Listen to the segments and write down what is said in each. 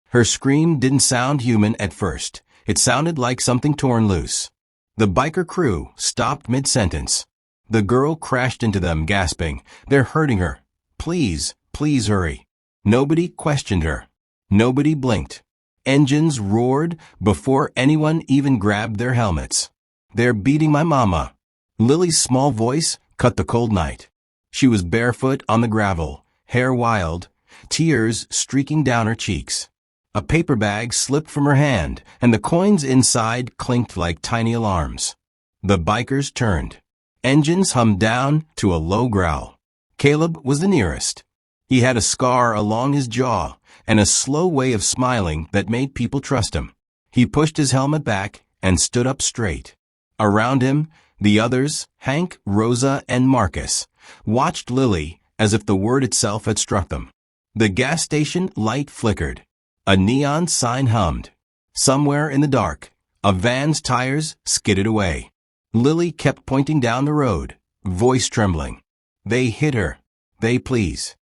Her scream didn't sound human at first. It sounded like something torn loose. The biker crew stopped mid-sentence. The girl crashed into them, gasping, "They're hurting her. Please, please hurry." Nobody questioned her. Nobody blinked. Engines roared before anyone even grabbed their helmets. "They're beating my mama." Lily's small voice cut the cold night. She was barefoot on the gravel, hair wild, tears streaking down her cheeks. A paper bag slipped from her hand, and the coins inside clinked like tiny alarms. The bikers turned. Engines hummed down to a low growl. Caleb was the nearest. He had a scar along his jaw and a slow way of smiling that made people trust him. He pushed his helmet back and stood up straight. Around him, the others, Hank, Rosa, and Marcus, watched Lily as if the word itself had struck them. The gas station light flickered. A neon sign hummed. Somewhere in the dark, a van's tires skidded away. Lily kept pointing down the road, voice trembling. "They hit her. They please."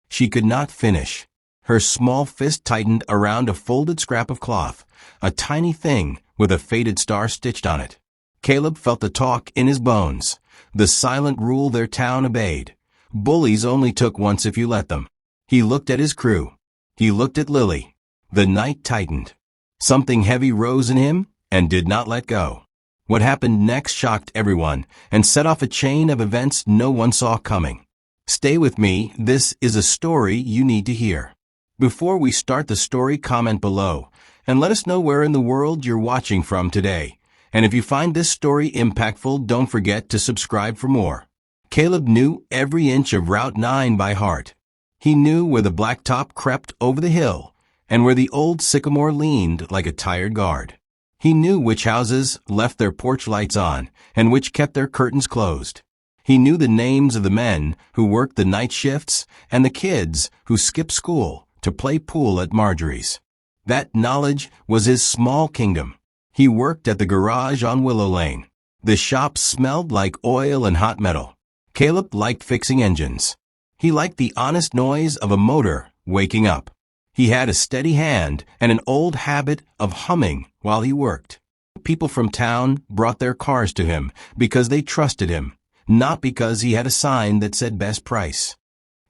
She could not finish. Her small fist tightened around a folded scrap of cloth, a tiny thing with a faded star stitched on it. Caleb felt the talk in his bones, the silent rule their town obeyed. Bullies only took once if you let them. He looked at his crew. He looked at Lily. The night tightened. Something heavy rose in him and did not let go. What happened next shocked everyone and set off a chain of events no one saw coming. Stay with me, this is a story you need to hear. Before we start the story, comment below and let us know where in the world you're watching from today. And if you find this story impactful, don't forget to subscribe for more. Caleb knew every inch of Route 9 by heart. He knew where the blacktop crept over the hill and where the old sycamore leaned like a tired guard. He knew which houses left their porch lights on and which kept their curtains closed. He knew the names of the men who worked the night shifts and the kids who skipped school to play pool at Marjorie's. That knowledge was his small kingdom. He worked at the garage on Willow Lane. The shop smelled like oil and hot metal. Caleb liked fixing engines. He liked the honest noise of a motor waking up. He had a steady hand and an old habit of humming while he worked. People from town brought their cars to him because they trusted him, not because he had a sign that said best price.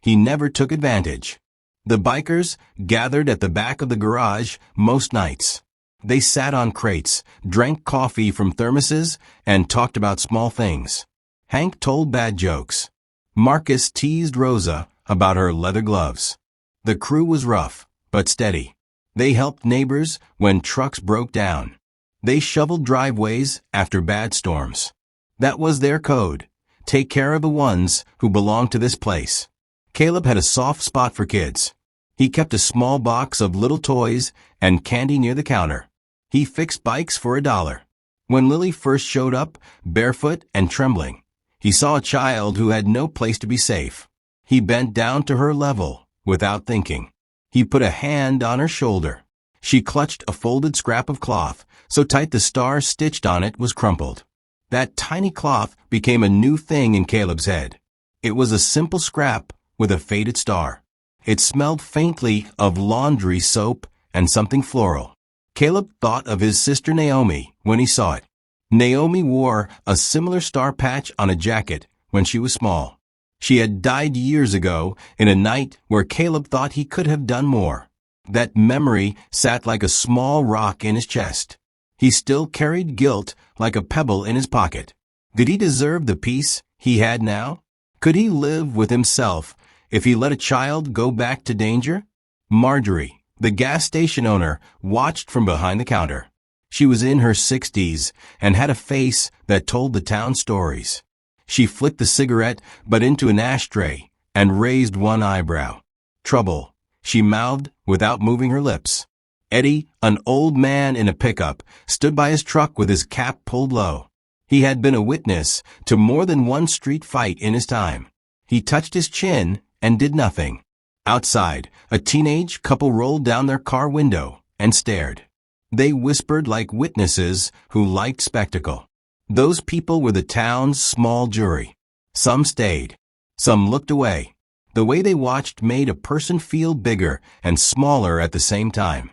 He never took advantage. The bikers gathered at the back of the garage most nights. They sat on crates, drank coffee from thermoses, and talked about small things. Hank told bad jokes. Marcus teased Rosa about her leather gloves. The crew was rough, but steady. They helped neighbors when trucks broke down. They shoveled driveways after bad storms. That was their code. Take care of the ones who belong to this place. Caleb had a soft spot for kids. He kept a small box of little toys and candy near the counter. He fixed bikes for $1. When Lily first showed up, barefoot and trembling, he saw a child who had no place to be safe. He bent down to her level without thinking. He put a hand on her shoulder. She clutched a folded scrap of cloth, so tight the star stitched on it was crumpled. That tiny cloth became a new thing in Caleb's head. It was a simple scrap with a faded star. It smelled faintly of laundry soap and something floral. Caleb thought of his sister Naomi when he saw it. Naomi wore a similar star patch on a jacket when she was small. She had died years ago in a night where Caleb thought he could have done more. That memory sat like a small rock in his chest. He still carried guilt like a pebble in his pocket. Did he deserve the peace he had now? Could he live with himself if he let a child go back to danger? Marjorie, the gas station owner, watched from behind the counter. She was in her 60s and had a face that told the town stories. She flicked the cigarette butt into an ashtray and raised one eyebrow. "Trouble," she mouthed without moving her lips. Eddie, an old man in a pickup, stood by his truck with his cap pulled low. He had been a witness to more than one street fight in his time. He touched his chin and did nothing. Outside, a teenage couple rolled down their car window and stared. They whispered like witnesses who liked spectacle. Those people were the town's small jury. Some stayed. Some looked away. The way they watched made a person feel bigger and smaller at the same time.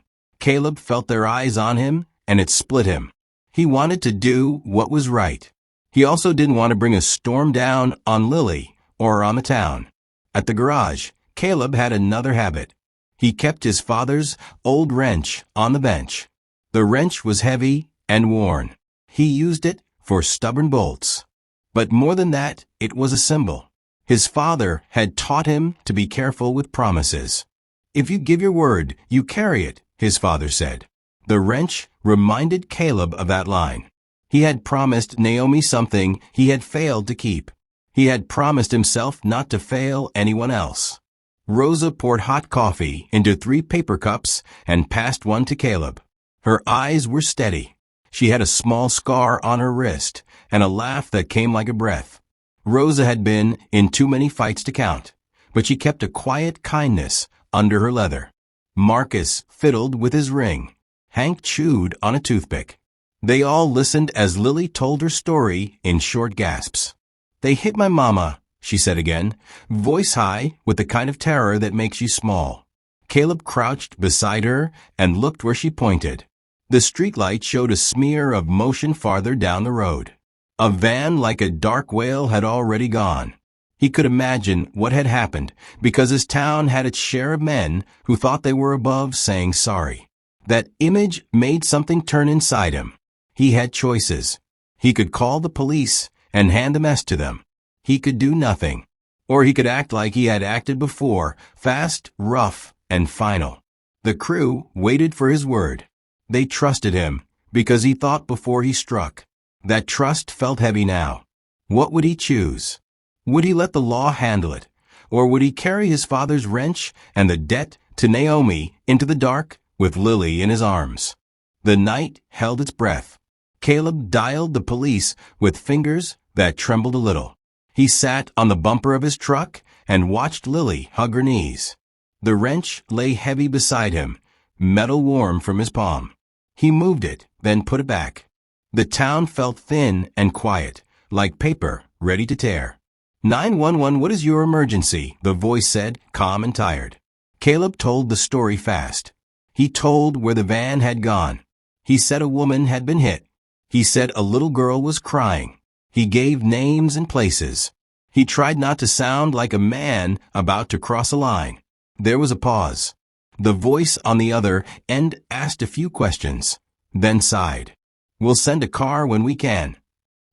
Caleb felt their eyes on him, and it split him. He wanted to do what was right. He also didn't want to bring a storm down on Lily or on the town. At the garage, Caleb had another habit. He kept his father's old wrench on the bench. The wrench was heavy and worn. He used it for stubborn bolts. But more than that, it was a symbol. His father had taught him to be careful with promises. If you give your word, you carry it, his father said. The wrench reminded Caleb of that line. He had promised Naomi something he had failed to keep. He had promised himself not to fail anyone else. Rosa poured hot coffee into 3 paper cups and passed one to Caleb. Her eyes were steady. She had a small scar on her wrist and a laugh that came like a breath. Rosa had been in too many fights to count, but she kept a quiet kindness under her leather. Marcus fiddled with his ring. Hank chewed on a toothpick. They all listened as Lily told her story in short gasps. "They hit my mama," she said again, voice high with the kind of terror that makes you small. Caleb crouched beside her and looked where she pointed. The streetlight showed a smear of motion farther down the road. A van like a dark whale had already gone. He could imagine what had happened because his town had its share of men who thought they were above saying sorry. That image made something turn inside him. He had choices. He could call the police and hand the mess to them. He could do nothing. Or he could act like he had acted before, fast, rough, and final. The crew waited for his word. They trusted him because he thought before he struck. That trust felt heavy now. What would he choose? Would he let the law handle it? Or would he carry his father's wrench and the debt to Naomi into the dark with Lily in his arms? The night held its breath. Caleb dialed the police with fingers that trembled a little. He sat on the bumper of his truck and watched Lily hug her knees. The wrench lay heavy beside him, metal warm from his palm. He moved it, then put it back. The town felt thin and quiet, like paper ready to tear. 911, what is your emergency? The voice said, calm and tired. Caleb told the story fast. He told where the van had gone. He said a woman had been hit. He said a little girl was crying. He gave names and places. He tried not to sound like a man about to cross a line. There was a pause. The voice on the other end asked a few questions, then sighed. We'll send a car when we can.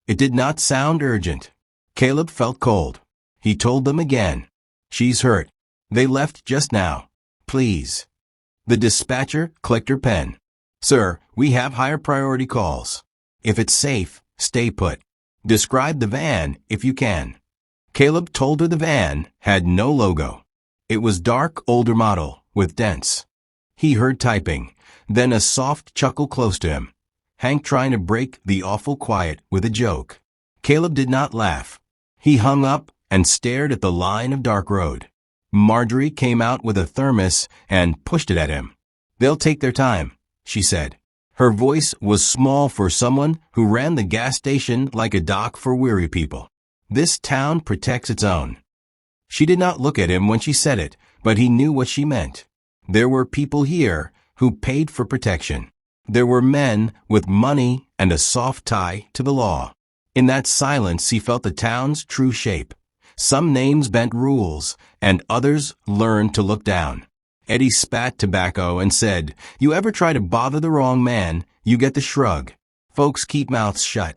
It did not sound urgent. Caleb felt cold. He told them again. She's hurt. They left just now. Please. The dispatcher clicked her pen. Sir, we have higher priority calls. If it's safe, stay put. Describe the van if you can. Caleb told her the van had no logo. It was dark, older model with dents. He heard typing, then a soft chuckle close to him. Hank trying to break the awful quiet with a joke. Caleb did not laugh. He hung up and stared at the line of dark road. Marjorie came out with a thermos and pushed it at him. They'll take their time, she said. Her voice was small for someone who ran the gas station like a dock for weary people. This town protects its own. She did not look at him when she said it, but he knew what she meant. There were people here who paid for protection. There were men with money and a soft tie to the law. In that silence, he felt the town's true shape. Some names bent rules, and others learned to look down. Eddie spat tobacco and said, You ever try to bother the wrong man, you get the shrug. Folks keep mouths shut.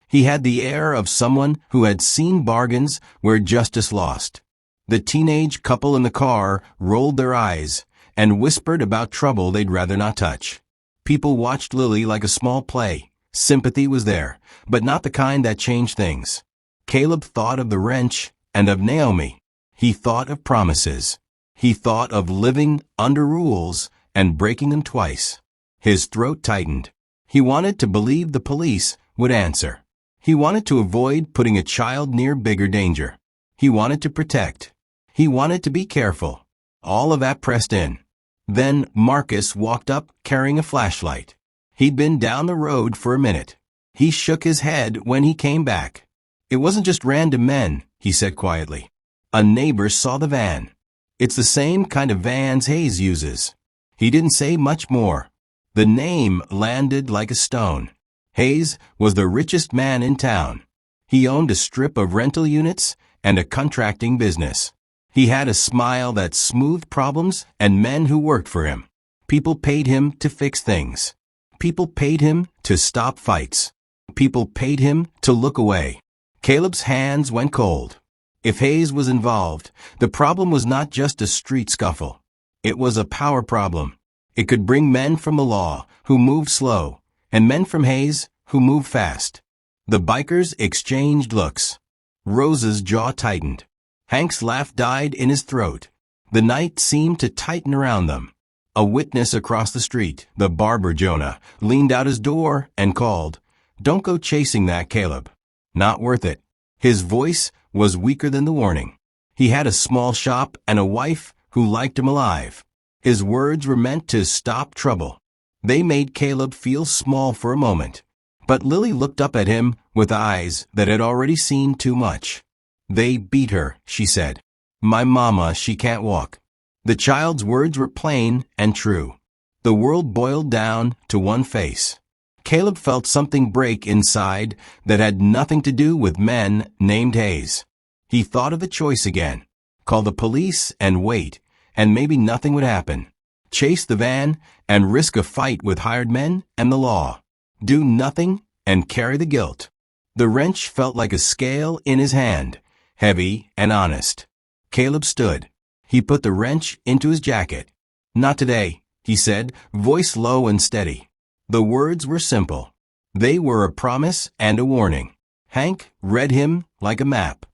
He had the air of someone who had seen bargains where justice lost. The teenage couple in the car rolled their eyes and whispered about trouble they'd rather not touch. People watched Lily like a small play. Sympathy was there, but not the kind that changed things. Caleb thought of the wrench and of Naomi. He thought of promises. He thought of living under rules and breaking them twice. His throat tightened. He wanted to believe the police would answer. He wanted to avoid putting a child near bigger danger. He wanted to protect. He wanted to be careful. All of that pressed in. Then Marcus walked up carrying a flashlight. He'd been down the road for a minute. He shook his head when he came back. It wasn't just random men, he said quietly. A neighbor saw the van. It's the same kind of vans Hayes uses. He didn't say much more. The name landed like a stone. Hayes was the richest man in town. He owned a strip of rental units and a contracting business. He had a smile that smoothed problems and men who worked for him. People paid him to fix things. People paid him to stop fights. People paid him to look away. Caleb's hands went cold. If Hayes was involved, the problem was not just a street scuffle. It was a power problem. It could bring men from the law, who moved slow, and men from Hayes, who moved fast. The bikers exchanged looks. Rose's jaw tightened. Hank's laugh died in his throat. The night seemed to tighten around them. A witness across the street, the barber Jonah, leaned out his door and called, "Don't go chasing that, Caleb. Not worth it." His voice was weaker than the warning. He had a small shop and a wife who liked him alive. His words were meant to stop trouble. They made Caleb feel small for a moment. But Lily looked up at him with eyes that had already seen too much. "They beat her," she said. "My mama, she can't walk." The child's words were plain and true. The world boiled down to one face. Caleb felt something break inside that had nothing to do with men named Hayes. He thought of the choice again. Call the police and wait, and maybe nothing would happen. Chase the van and risk a fight with hired men and the law. Do nothing and carry the guilt. The wrench felt like a scale in his hand, heavy and honest. Caleb stood. He put the wrench into his jacket. "Not today," he said, voice low and steady. The words were simple. They were a promise and a warning. Hank read him like a map.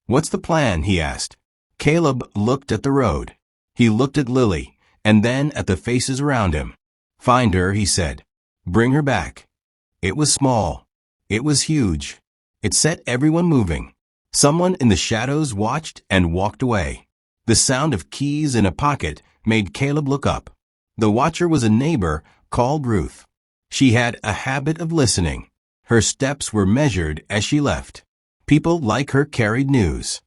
"What's the plan?" he asked. Caleb looked at the road. He looked at Lily, and then at the faces around him. "Find her," he said. "Bring her back." It was small. It was huge. It set everyone moving. Someone in the shadows watched and walked away. The sound of keys in a pocket made Caleb look up. The watcher was a neighbor called Ruth. She had a habit of listening. Her steps were measured as she left. People like her carried news.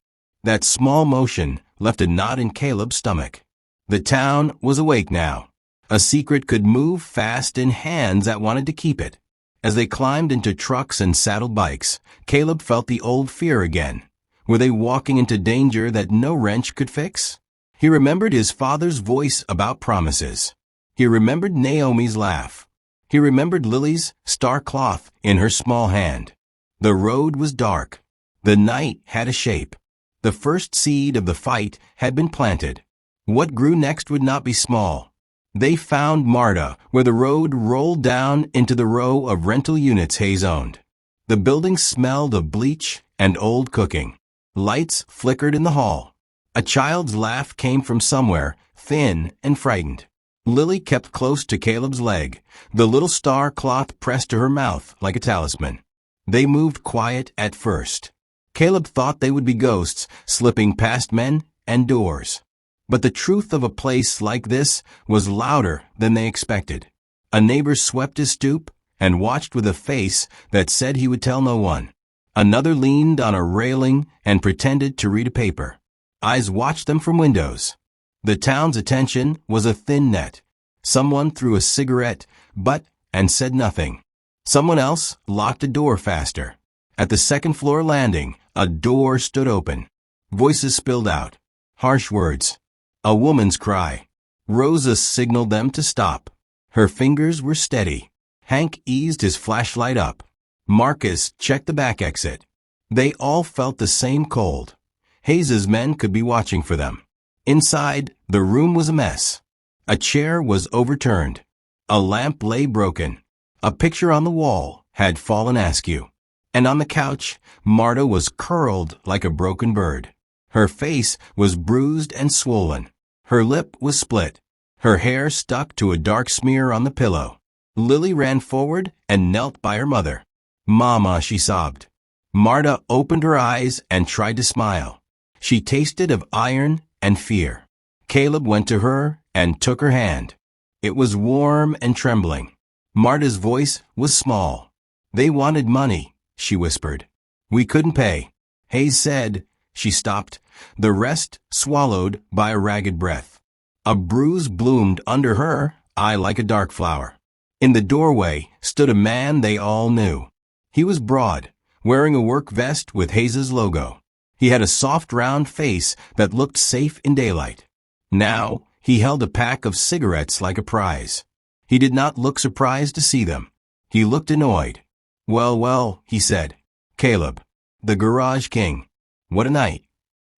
That small motion left a knot in Caleb's stomach. The town was awake now. A secret could move fast in hands that wanted to keep it. As they climbed into trucks and saddled bikes, Caleb felt the old fear again. Were they walking into danger that no wrench could fix? He remembered his father's voice about promises. He remembered Naomi's laugh. He remembered Lily's star cloth in her small hand. The road was dark. The night had a shape. The first seed of the fight had been planted. What grew next would not be small. They found Marta, where the road rolled down into the row of rental units Hayes owned. The building smelled of bleach and old cooking. Lights flickered in the hall. A child's laugh came from somewhere, thin and frightened. Lily kept close to Caleb's leg, the little star cloth pressed to her mouth like a talisman. They moved quiet at first. Caleb thought they would be ghosts slipping past men and doors. But the truth of a place like this was louder than they expected. A neighbor swept his stoop and watched with a face that said he would tell no one. Another leaned on a railing and pretended to read a paper. Eyes watched them from windows. The town's attention was a thin net. Someone threw a cigarette, butt, and said nothing. Someone else locked a door faster. At the second-floor landing, a door stood open. Voices spilled out. Harsh words. A woman's cry. Rosa signaled them to stop. Her fingers were steady. Hank eased his flashlight up. Marcus checked the back exit. They all felt the same cold. Hayes's men could be watching for them. Inside, the room was a mess. A chair was overturned. A lamp lay broken. A picture on the wall had fallen askew. And on the couch, Marta was curled like a broken bird. Her face was bruised and swollen. Her lip was split. Her hair stuck to a dark smear on the pillow. Lily ran forward and knelt by her mother. "Mama," she sobbed. Marta opened her eyes and tried to smile. She tasted of iron and fear. Caleb went to her and took her hand. It was warm and trembling. Marta's voice was small. "They wanted money," she whispered. "We couldn't pay." Hayes said. She stopped, the rest swallowed by a ragged breath. A bruise bloomed under her eye like a dark flower. In the doorway stood a man they all knew. He was broad, wearing a work vest with Hayes' logo. He had a soft round face that looked safe in daylight. Now, he held a pack of cigarettes like a prize. He did not look surprised to see them. He looked annoyed. "Well, well," he said. "Caleb, the Garage King. What a night."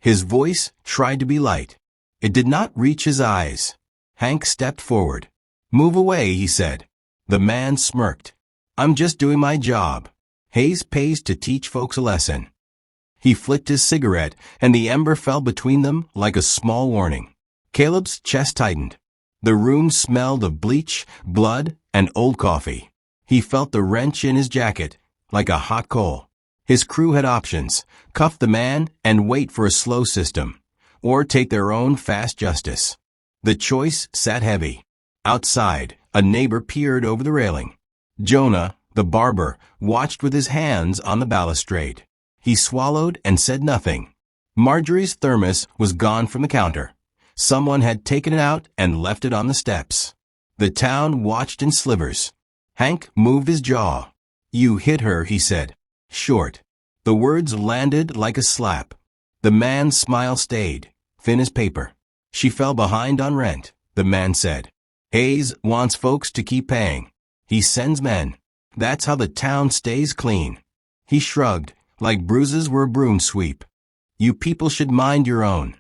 His voice tried to be light. It did not reach his eyes. Hank stepped forward. "Move away," he said. The man smirked. "I'm just doing my job. Hayes pays to teach folks a lesson." He flicked his cigarette, and the ember fell between them like a small warning. Caleb's chest tightened. The room smelled of bleach, blood, and old coffee. He felt the wrench in his jacket, like a hot coal. His crew had options: cuff the man and wait for a slow system, or take their own fast justice. The choice sat heavy. Outside, a neighbor peered over the railing. Jonah, the barber, watched with his hands on the balustrade. He swallowed and said nothing. Marjorie's thermos was gone from the counter. Someone had taken it out and left it on the steps. The town watched in slivers. Hank moved his jaw. "You hit her," he said. Short. The words landed like a slap. The man's smile stayed, thin as paper. "She fell behind on rent," the man said. "Hayes wants folks to keep paying. He sends men. That's how the town stays clean." He shrugged, like bruises were a broom sweep. "You people should mind your own."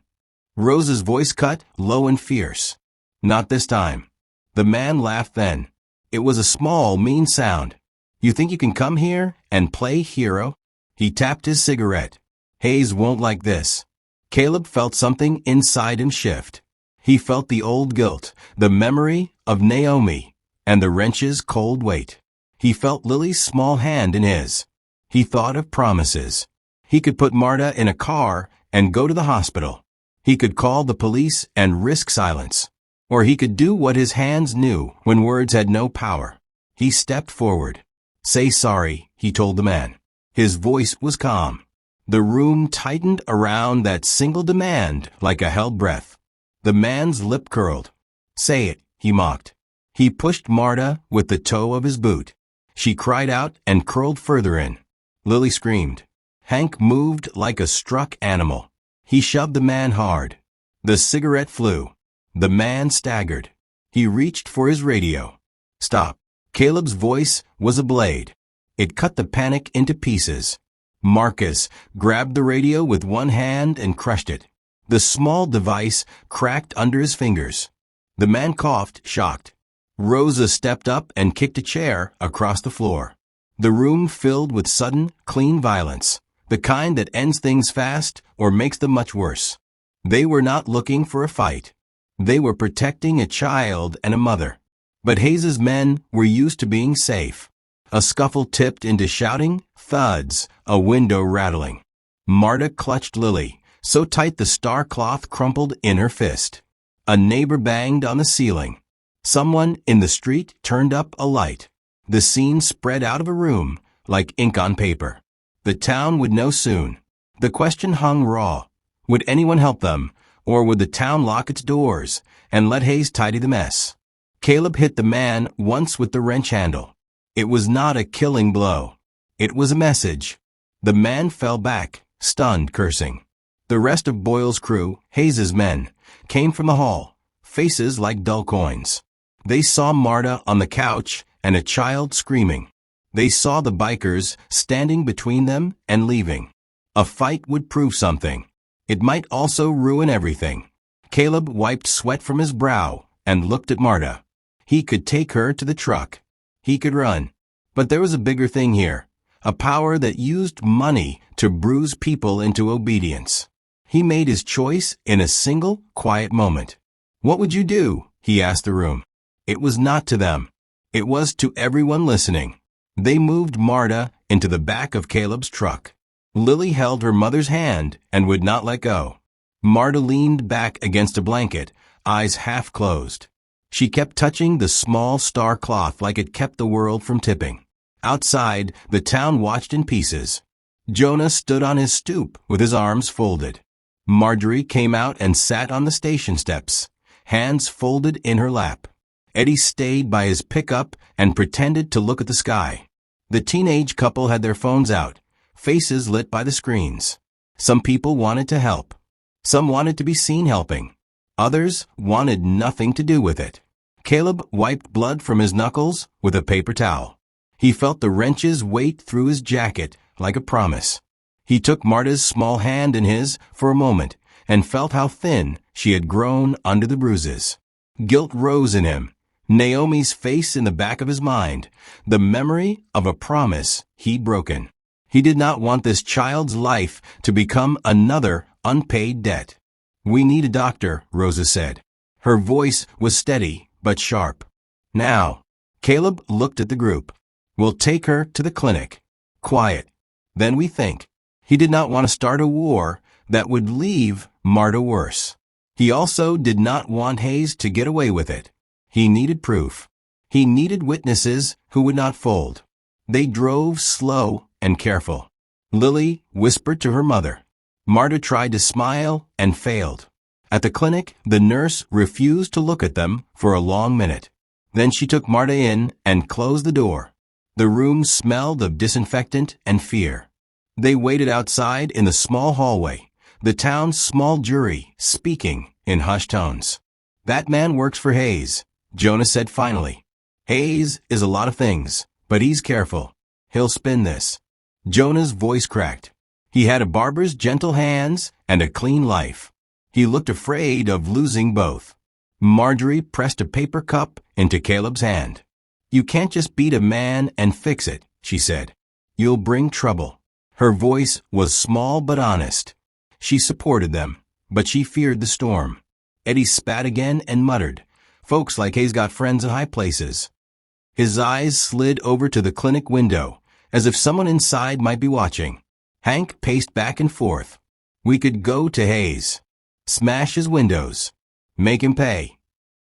Rose's voice cut, low and fierce. "Not this time." The man laughed then. It was a small, mean sound. "You think you can come here and play hero?" He tapped his cigarette. "Hayes won't like this." Caleb felt something inside him shift. He felt the old guilt, the memory of Naomi, and the wrench's cold weight. He felt Lily's small hand in his. He thought of promises. He could put Marta in a car and go to the hospital. He could call the police and risk silence. Or he could do what his hands knew when words had no power. He stepped forward. "Say sorry," he told the man. His voice was calm. The room tightened around that single demand like a held breath. The man's lip curled. "Say it," he mocked. He pushed Marta with the toe of his boot. She cried out and curled further in. Lily screamed. Hank moved like a struck animal. He shoved the man hard. The cigarette flew. The man staggered. He reached for his radio. "Stop." Caleb's voice was a blade. It cut the panic into pieces. Marcus grabbed the radio with one hand and crushed it. The small device cracked under his fingers. The man coughed, shocked. Rosa stepped up and kicked a chair across the floor. The room filled with sudden, clean violence, the kind that ends things fast or makes them much worse. They were not looking for a fight. They were protecting a child and a mother. But Hayes' men were used to being safe. A scuffle tipped into shouting, thuds, a window rattling. Marta clutched Lily, so tight the star cloth crumpled in her fist. A neighbor banged on the ceiling. Someone in the street turned up a light. The scene spread out of a room, like ink on paper. The town would know soon. The question hung raw. Would anyone help them, or would the town lock its doors and let Hayes tidy the mess? Caleb hit the man once with the wrench handle. It was not a killing blow. It was a message. The man fell back, stunned, cursing. The rest of Boyle's crew, Hayes' men, came from the hall, faces like dull coins. They saw Marta on the couch and a child screaming. They saw the bikers standing between them and leaving. A fight would prove something. It might also ruin everything. Caleb wiped sweat from his brow and looked at Marta. He could take her to the truck. He could run. But there was a bigger thing here, a power that used money to bruise people into obedience. He made his choice in a single, quiet moment. "What would you do?" he asked the room. It was not to them. It was to everyone listening. They moved Marta into the back of Caleb's truck. Lily held her mother's hand and would not let go. Marta leaned back against a blanket, eyes half closed. She kept touching the small star cloth like it kept the world from tipping. Outside, the town watched in pieces. Jonah stood on his stoop with his arms folded. Marjorie came out and sat on the station steps. hands folded in her lap. Eddie stayed by his pickup and pretended to look at the sky. The teenage couple had their phones out, faces lit by the screens. Some people wanted to help. Some wanted to be seen helping. Others wanted nothing to do with it. Caleb wiped blood from his knuckles with a paper towel. He felt the wrenches weight through his jacket like a promise. He took Marta's small hand in his for a moment and felt how thin she had grown under the bruises. Guilt rose in him. Naomi's face in the back of his mind, the memory of a promise he'd broken. He did not want this child's life to become another unpaid debt. "We need a doctor," Rosa said. Her voice was steady but sharp. "Now." Caleb looked at the group. "We'll take her to the clinic. Quiet. Then we think." He did not want to start a war that would leave Marta worse. He also did not want Hayes to get away with it. He needed proof. He needed witnesses who would not fold. They drove slow and careful. Lily whispered to her mother. Marta tried to smile and failed. At the clinic, the nurse refused to look at them for a long minute. Then she took Marta in and closed the door. The room smelled of disinfectant and fear. They waited outside in the small hallway, the town's small jury speaking in hushed tones. "That man works for Hayes," Jonah said finally. "Hayes is a lot of things, but he's careful. He'll spin this." Jonah's voice cracked. He had a barber's gentle hands and a clean life. He looked afraid of losing both. Marjorie pressed a paper cup into Caleb's hand. "You can't just beat a man and fix it," she said. "You'll bring trouble." Her voice was small but honest. She supported them, but she feared the storm. Eddie spat again and muttered, "Folks like Hayes got friends in high places." His eyes slid over to the clinic window, as if someone inside might be watching. Hank paced back and forth. "We could go to Hayes. Smash his windows. Make him pay."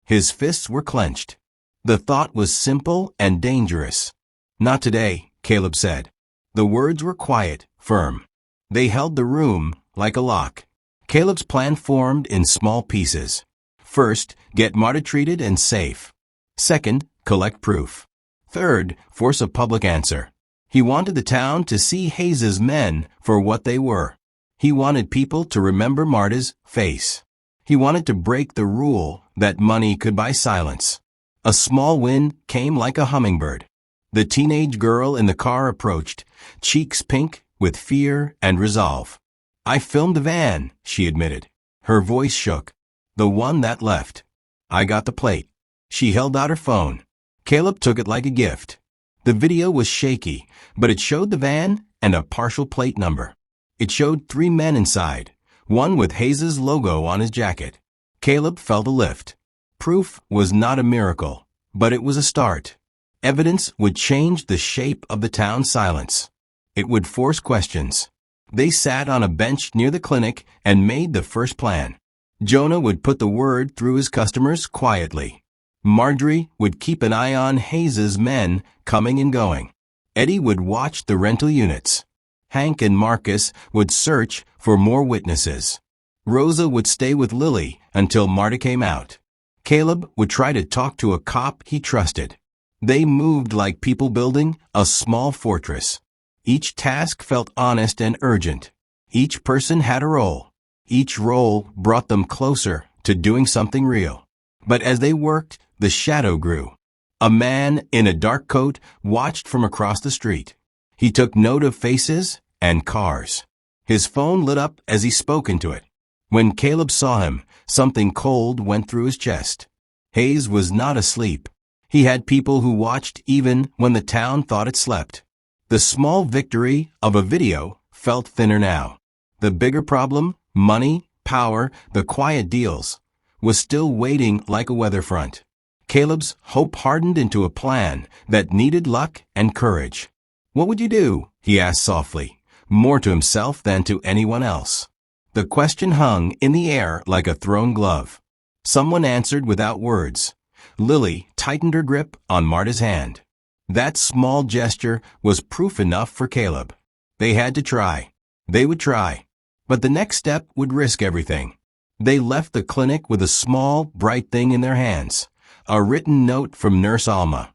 His fists were clenched. The thought was simple and dangerous. "Not today," Caleb said. The words were quiet, firm. They held the room like a lock. Caleb's plan formed in small pieces. First, get Marta treated and safe. Second, collect proof. Third, force a public answer. He wanted the town to see Hayes's men for what they were. He wanted people to remember Marta's face. He wanted to break the rule that money could buy silence. A small win came like a hummingbird. The teenage girl in the car approached, cheeks pink with fear and resolve. "I filmed the van," she admitted. Her voice shook. "The one that left. I got the plate." She held out her phone. Caleb took it like a gift. The video was shaky, but it showed the van and a partial plate number. It showed 3 men inside, one with Hayes's logo on his jacket. Caleb felt a lift. Proof was not a miracle, but it was a start. Evidence would change the shape of the town's silence. It would force questions. They sat on a bench near the clinic and made the first plan. Jonah would put the word through his customers quietly. Marjorie would keep an eye on Hayes's men coming and going. Eddie would watch the rental units. Hank and Marcus would search for more witnesses. Rosa would stay with Lily until Marta came out. Caleb would try to talk to a cop he trusted. They moved like people building a small fortress. Each task felt honest and urgent. Each person had a role. Each role brought them closer to doing something real. But as they worked, the shadow grew. A man in a dark coat watched from across the street. He took note of faces and cars. His phone lit up as he spoke into it. When Caleb saw him, something cold went through his chest. Hayes was not asleep. He had people who watched even when the town thought it slept. The small victory of a video felt thinner now. The bigger problem, money, power, the quiet deals, was still waiting like a weather front. Caleb's hope hardened into a plan that needed luck and courage. "What would you do?" he asked softly, more to himself than to anyone else. The question hung in the air like a thrown glove. Someone answered without words. Lily tightened her grip on Marta's hand. That small gesture was proof enough for Caleb. They had to try. They would try. But the next step would risk everything. They left the clinic with a small, bright thing in their hands, a written note from Nurse Alma.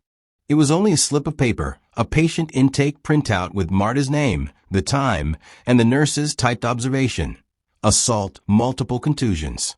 It was only a slip of paper, a patient intake printout with Marta's name, the time, and the nurse's typed observation. Assault, multiple contusions.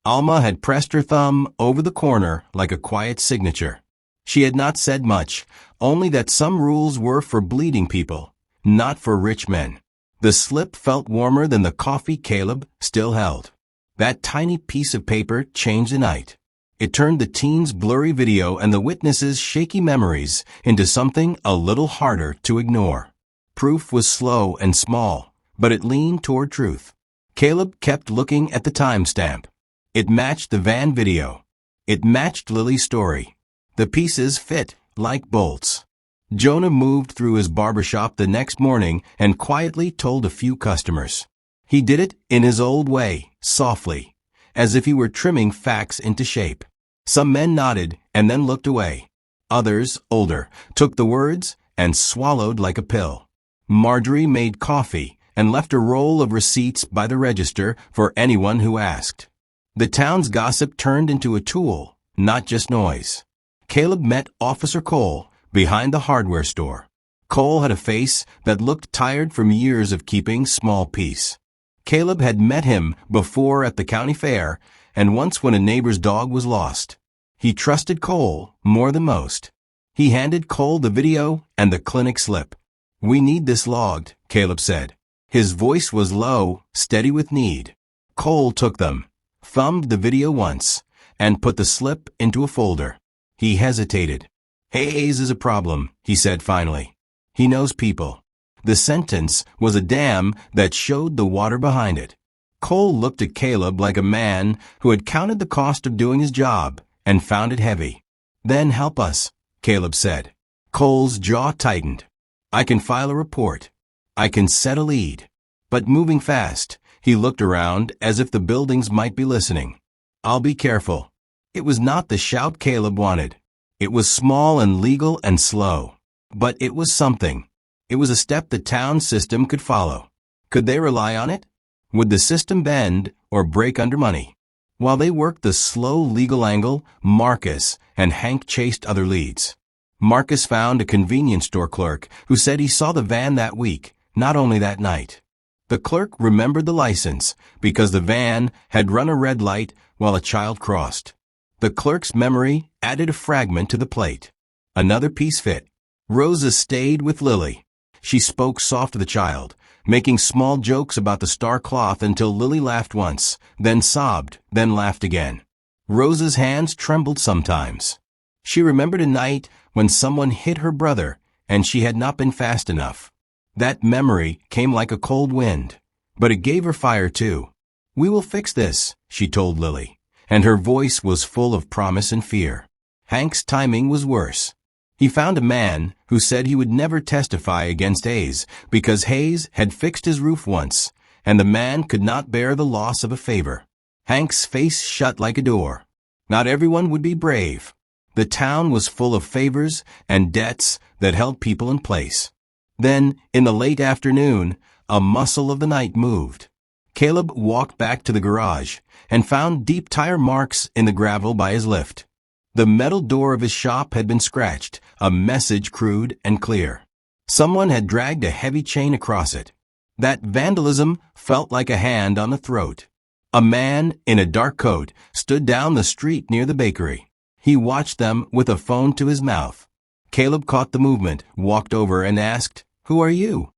Alma had pressed her thumb over the corner like a quiet signature. She had not said much, only that some rules were for bleeding people, not for rich men. The slip felt warmer than the coffee Caleb still held. That tiny piece of paper changed the night. It turned the teen's blurry video and the witness's shaky memories into something a little harder to ignore. Proof was slow and small, but it leaned toward truth. Caleb kept looking at the timestamp. It matched the van video. It matched Lily's story. The pieces fit like bolts. Jonah moved through his barbershop the next morning and quietly told a few customers. He did it in his old way, softly, as if he were trimming facts into shape. Some men nodded and then looked away. Others, older, took the words and swallowed like a pill. Marjorie made coffee and left a roll of receipts by the register for anyone who asked. The town's gossip turned into a tool, not just noise. Caleb met Officer Cole behind the hardware store. Cole had a face that looked tired from years of keeping small peace. Caleb had met him before at the county fair and once when a neighbor's dog was lost. He trusted Cole more than most. He handed Cole the video and the clinic slip. "We need this logged," Caleb said. His voice was low, steady with need. Cole took them, thumbed the video once, and put the slip into a folder. He hesitated. "Hayes is a problem," he said finally. "He knows people." The sentence was a dam that showed the water behind it. Cole looked at Caleb like a man who had counted the cost of doing his job and found it heavy. "Then help us," Caleb said. Cole's jaw tightened. "I can file a report. I can set a lead." But moving fast, he looked around as if the buildings might be listening. "I'll be careful." It was not the shout Caleb wanted. It was small and legal and slow. But it was something. It was a step the town system could follow. Could they rely on it? Would the system bend or break under money? While they worked the slow legal angle, Marcus and Hank chased other leads. Marcus found a convenience store clerk who said he saw the van that week, not only that night. The clerk remembered the license because the van had run a red light while a child crossed. The clerk's memory added a fragment to the plate. Another piece fit. Rosa stayed with Lily. She spoke soft to the child, making small jokes about the star cloth until Lily laughed once, then sobbed, then laughed again. Rosa's hands trembled sometimes. She remembered a night when someone hit her brother and she had not been fast enough. That memory came like a cold wind, but it gave her fire too. "We will fix this," she told Lily, and her voice was full of promise and fear. Hank's timing was worse. He found a man who said he would never testify against Hayes because Hayes had fixed his roof once, and the man could not bear the loss of a favor. Hank's face shut like a door. Not everyone would be brave. The town was full of favors and debts that held people in place. Then, in the late afternoon, a muscle of the night moved. Caleb walked back to the garage and found deep tire marks in the gravel by his lift. The metal door of his shop had been scratched, a message crude and clear. Someone had dragged a heavy chain across it. That vandalism felt like a hand on the throat. A man in a dark coat stood down the street near the bakery. He watched them with a phone to his mouth. Caleb caught the movement, walked over and asked, "Who are you?"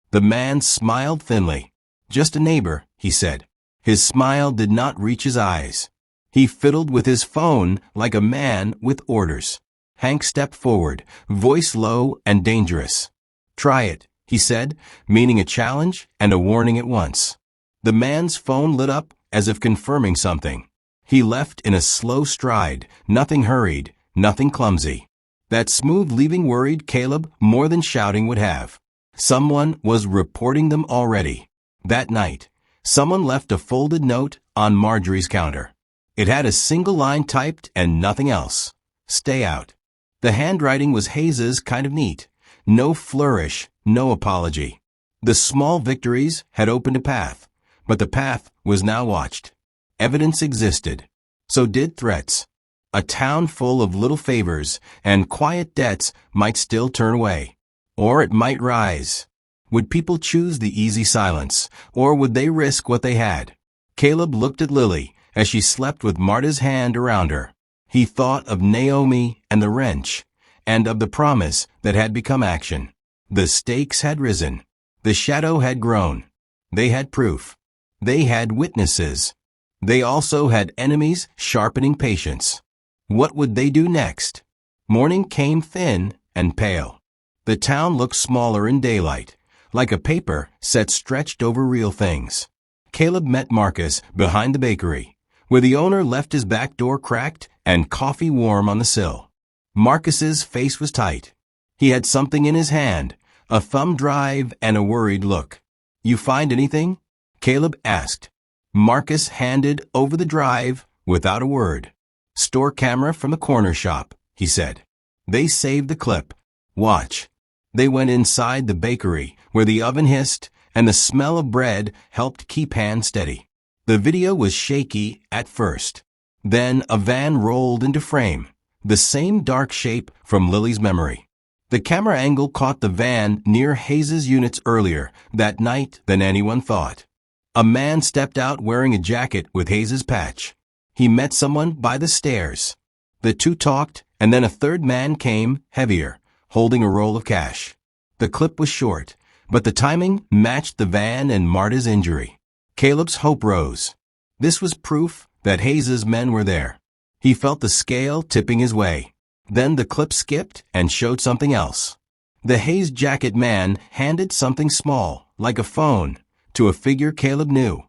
The man smiled thinly. "Just a neighbor," he said. His smile did not reach his eyes. He fiddled with his phone like a man with orders. Hank stepped forward, voice low and dangerous. "Try it," he said, meaning a challenge and a warning at once. The man's phone lit up as if confirming something. He left in a slow stride, nothing hurried, nothing clumsy. That smooth leaving worried Caleb more than shouting would have. Someone was reporting them already. That night, someone left a folded note on Marjorie's counter. It had a single line typed and nothing else. "Stay out." The handwriting was Hayes's kind of neat. No flourish, no apology. The small victories had opened a path, but the path was now watched. Evidence existed. So did threats. A town full of little favors and quiet debts might still turn away. Or it might rise. Would people choose the easy silence, or would they risk what they had? Caleb looked at Lily as she slept with Marta's hand around her. He thought of Naomi and the wrench, and of the promise that had become action. The stakes had risen. The shadow had grown. They had proof. They had witnesses. They also had enemies sharpening patience. What would they do next? Morning came thin and pale. The town looked smaller in daylight, like a paper set stretched over real things. Caleb met Marcus behind the bakery, where the owner left his back door cracked and coffee warm on the sill. Marcus's face was tight. He had something in his hand, a thumb drive and a worried look. "You find anything?" Caleb asked. Marcus handed over the drive without a word. "Store camera from the corner shop," he said. They saved the clip. "Watch." They went inside the bakery, where the oven hissed and the smell of bread helped keep hands steady. The video was shaky at first. Then a van rolled into frame, the same dark shape from Lily's memory. The camera angle caught the van near Hayes' units earlier that night than anyone thought. A man stepped out wearing a jacket with Hayes' patch. He met someone by the stairs. The two talked, and then a third man came, heavier, holding a roll of cash. The clip was short, but the timing matched the van and Marta's injury. Caleb's hope rose. This was proof that Hayes' men were there. He felt the scale tipping his way. Then the clip skipped and showed something else. The Hayes jacket man handed something small, like a phone, to a figure Caleb knew,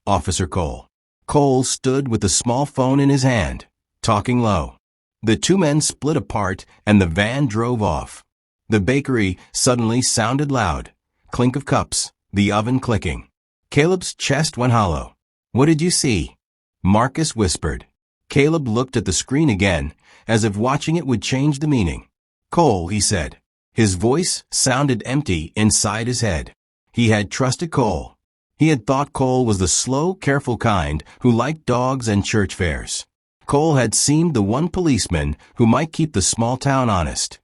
Officer Cole. Cole stood with the small phone in his hand, talking low. The two men split apart and the van drove off. The bakery suddenly sounded loud. Clink of cups, the oven clicking. Caleb's chest went hollow. "What did you see?" Marcus whispered. Caleb looked at the screen again, as if watching it would change the meaning. "Cole," he said. His voice sounded empty inside his head. He had trusted Cole. He had thought Cole was the slow, careful kind who liked dogs and church fairs. Cole had seemed the one policeman who might keep the small town honest.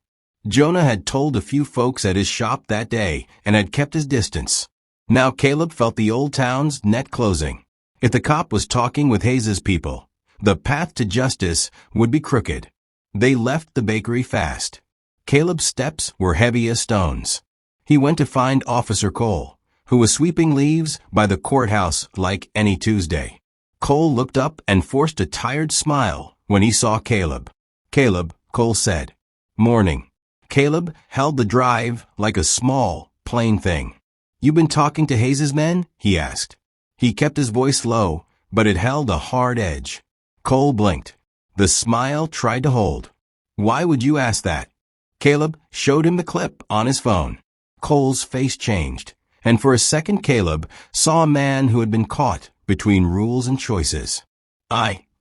Jonah had told a few folks at his shop that day and had kept his distance. Now Caleb felt the old town's net closing. If the cop was talking with Hayes' people, the path to justice would be crooked. They left the bakery fast. Caleb's steps were heavy as stones. He went to find Officer Cole, who was sweeping leaves by the courthouse like any Tuesday. Cole looked up and forced a tired smile when he saw Caleb. "Caleb," Cole said. "Morning." Caleb held the drive like a small, plain thing. "You been talking to Hayes' men?" he asked. He kept his voice low, but it held a hard edge. Cole blinked. The smile tried to hold. "Why would you ask that?" Caleb showed him the clip on his phone. Cole's face changed, and for a second Caleb saw a man who had been caught between rules and choices.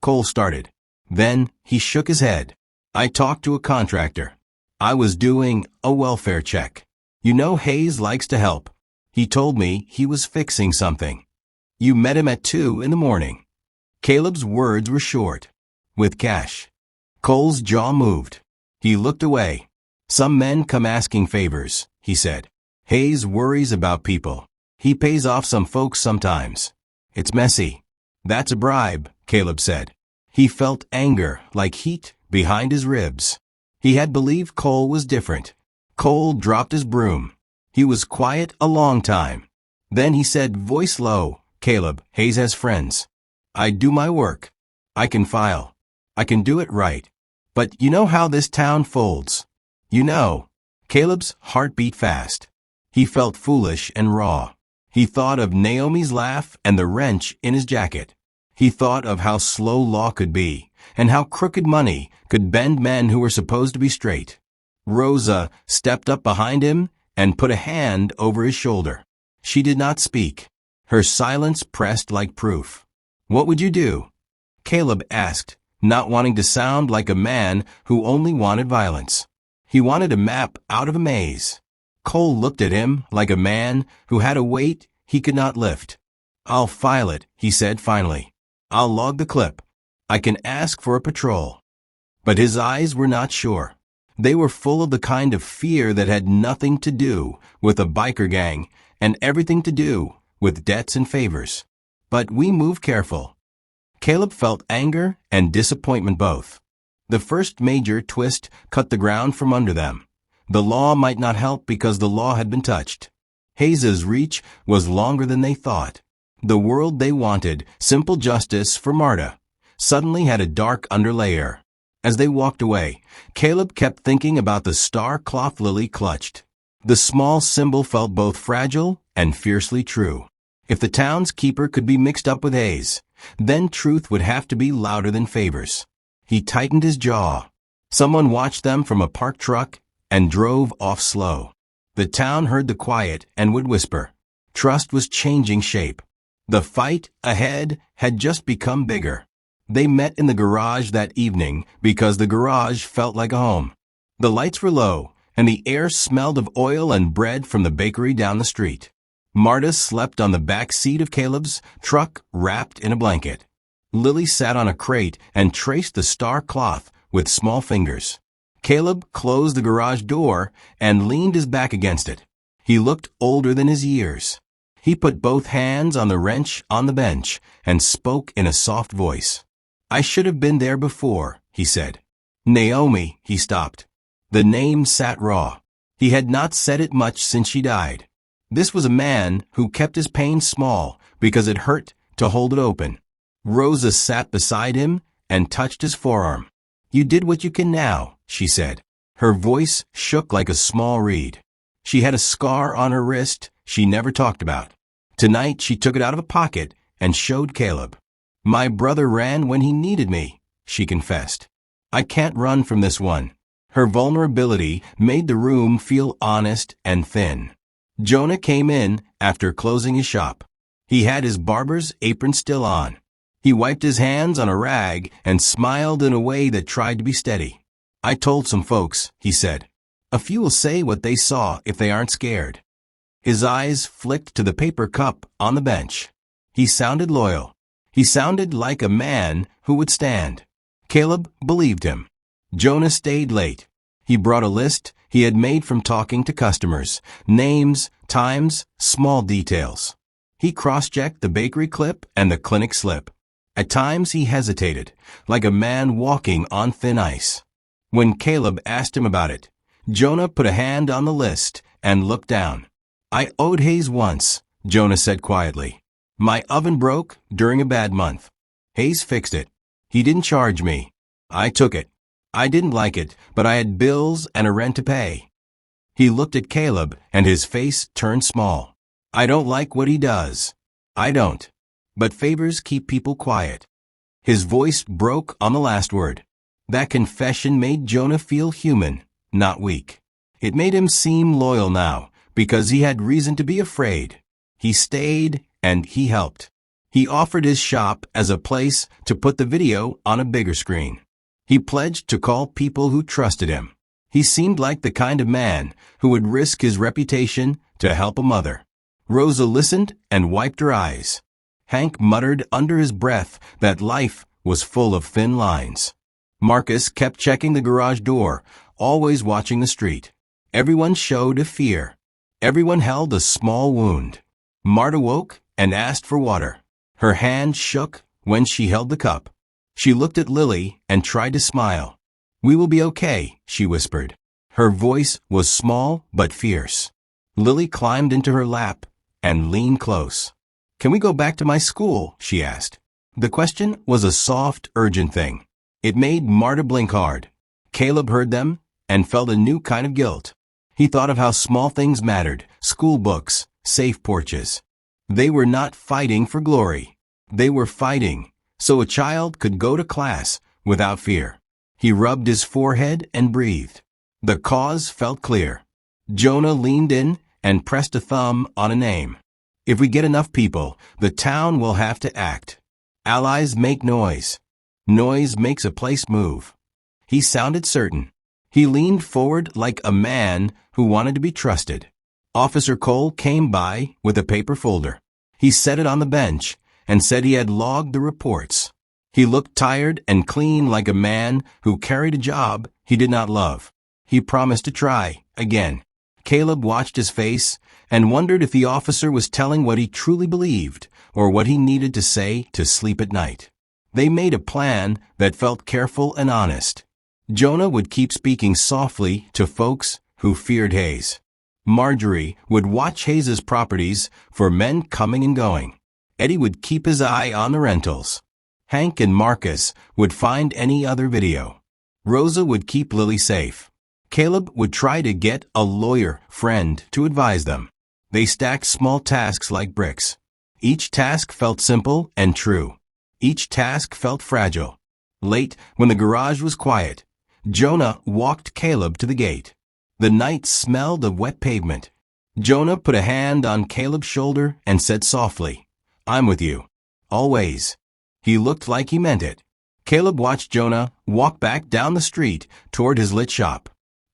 Cole started. Then he shook his head. "I talked to a contractor. I was doing a welfare check. You know Hayes likes to help. He told me he was fixing something. You met him at 2 in the morning." Caleb's words were short. "With cash." Cole's jaw moved. He looked away. "Some men come asking favors," he said. "Hayes worries about people. He pays off some folks sometimes. It's messy." "That's a bribe," Caleb said. He felt anger like heat behind his ribs. He had believed Cole was different. Cole dropped his broom. He was quiet a long time. Then he said, voice low, "Caleb, Hayes has friends. I do my work. I can file. I can do it right. But you know how this town folds. You know." Caleb's heart beat fast. He felt foolish and raw. He thought of Naomi's laugh and the wrench in his jacket. He thought of how slow law could be, and how crooked money could bend men who were supposed to be straight. Rosa stepped up behind him and put a hand over his shoulder. She did not speak. Her silence pressed like proof. "What would you do?" Caleb asked, not wanting to sound like a man who only wanted violence. He wanted a map out of a maze. Cole looked at him like a man who had a weight he could not lift. "I'll file it," he said finally. I'll log the clip. I can ask for a patrol. But his eyes were not sure. They were full of the kind of fear that had nothing to do with a biker gang and everything to do with debts and favors. But we move careful. Caleb felt anger and disappointment both. The first major twist cut the ground from under them. The law might not help because the law had been touched. Hayes's reach was longer than they thought. The world they wanted, simple justice for Marta, suddenly had a dark underlayer. As they walked away, Caleb kept thinking about the star-cloth Lily clutched. The small symbol felt both fragile and fiercely true. If the town's keeper could be mixed up with Hayes, then truth would have to be louder than favors. He tightened his jaw. Someone watched them from a parked truck and drove off slow. The town heard the quiet and would whisper. Trust was changing shape. The fight ahead had just become bigger. They met in the garage that evening because the garage felt like a home. The lights were low, and the air smelled of oil and bread from the bakery down the street. Marta slept on the back seat of Caleb's truck, wrapped in a blanket. Lily sat on a crate and traced the star cloth with small fingers. Caleb closed the garage door and leaned his back against it. He looked older than his years. He put both hands on the wrench on the bench and spoke in a soft voice. I should have been there before, he said. Naomi, he stopped. The name sat raw. He had not said it much since she died. This was a man who kept his pain small because it hurt to hold it open. Rosa sat beside him and touched his forearm. You did what you can now, she said. Her voice shook like a small reed. She had a scar on her wrist she never talked about. Tonight she took it out of a pocket and showed Caleb. My brother ran when he needed me, she confessed. I can't run from this one. Her vulnerability made the room feel honest and thin. Jonah came in after closing his shop. He had his barber's apron still on. He wiped his hands on a rag and smiled in a way that tried to be steady. I told some folks, he said. A few will say what they saw if they aren't scared. His eyes flicked to the paper cup on the bench. He sounded loyal. He sounded like a man who would stand. Caleb believed him. Jonah stayed late. He brought a list he had made from talking to customers, names, times, small details. He cross-checked the bakery clip and the clinic slip. At times he hesitated, like a man walking on thin ice. When Caleb asked him about it, Jonah put a hand on the list and looked down. I owed Hayes once, Jonah said quietly. My oven broke during a bad month. Hayes fixed it. He didn't charge me. I took it. I didn't like it, but I had bills and a rent to pay. He looked at Caleb and his face turned small. I don't like what he does. I don't. But favors keep people quiet. His voice broke on the last word. That confession made Jonah feel human, not weak. It made him seem loyal now, because he had reason to be afraid. He stayed and he helped. He offered his shop as a place to put the video on a bigger screen. He pledged to call people who trusted him. He seemed like the kind of man who would risk his reputation to help a mother. Rosa listened and wiped her eyes. Hank muttered under his breath that life was full of thin lines. Marcus kept checking the garage door, always watching the street. Everyone showed a fear. Everyone held a small wound. Marta woke and asked for water. Her hand shook when she held the cup. She looked at Lily and tried to smile. We will be okay, she whispered. Her voice was small but fierce. Lily climbed into her lap and leaned close. Can we go back to my school? She asked. The question was a soft, urgent thing. It made Marta blink hard. Caleb heard them and felt a new kind of guilt. He thought of how small things mattered, school books, safe porches. They were not fighting for glory. They were fighting so a child could go to class without fear. He rubbed his forehead and breathed. The cause felt clear. Jonah leaned in and pressed a thumb on a name. If we get enough people, the town will have to act. Allies make noise. Noise makes a place move. He sounded certain. He leaned forward like a man who wanted to be trusted. Officer Cole came by with a paper folder. He set it on the bench and said he had logged the reports. He looked tired and clean, like a man who carried a job he did not love. He promised to try again. Caleb watched his face and wondered if the officer was telling what he truly believed or what he needed to say to sleep at night. They made a plan that felt careful and honest. Jonah would keep speaking softly to folks who feared Hayes. Marjorie would watch Hayes's properties for men coming and going. Eddie would keep his eye on the rentals. Hank and Marcus would find any other video. Rosa would keep Lily safe. Caleb would try to get a lawyer friend to advise them. They stacked small tasks like bricks. Each task felt simple and true. Each task felt fragile. Late, when the garage was quiet, Jonah walked Caleb to the gate. The night smelled of wet pavement. Jonah put a hand on Caleb's shoulder and said softly, "I'm with you. Always." He looked like he meant it. Caleb watched Jonah walk back down the street toward his lit shop.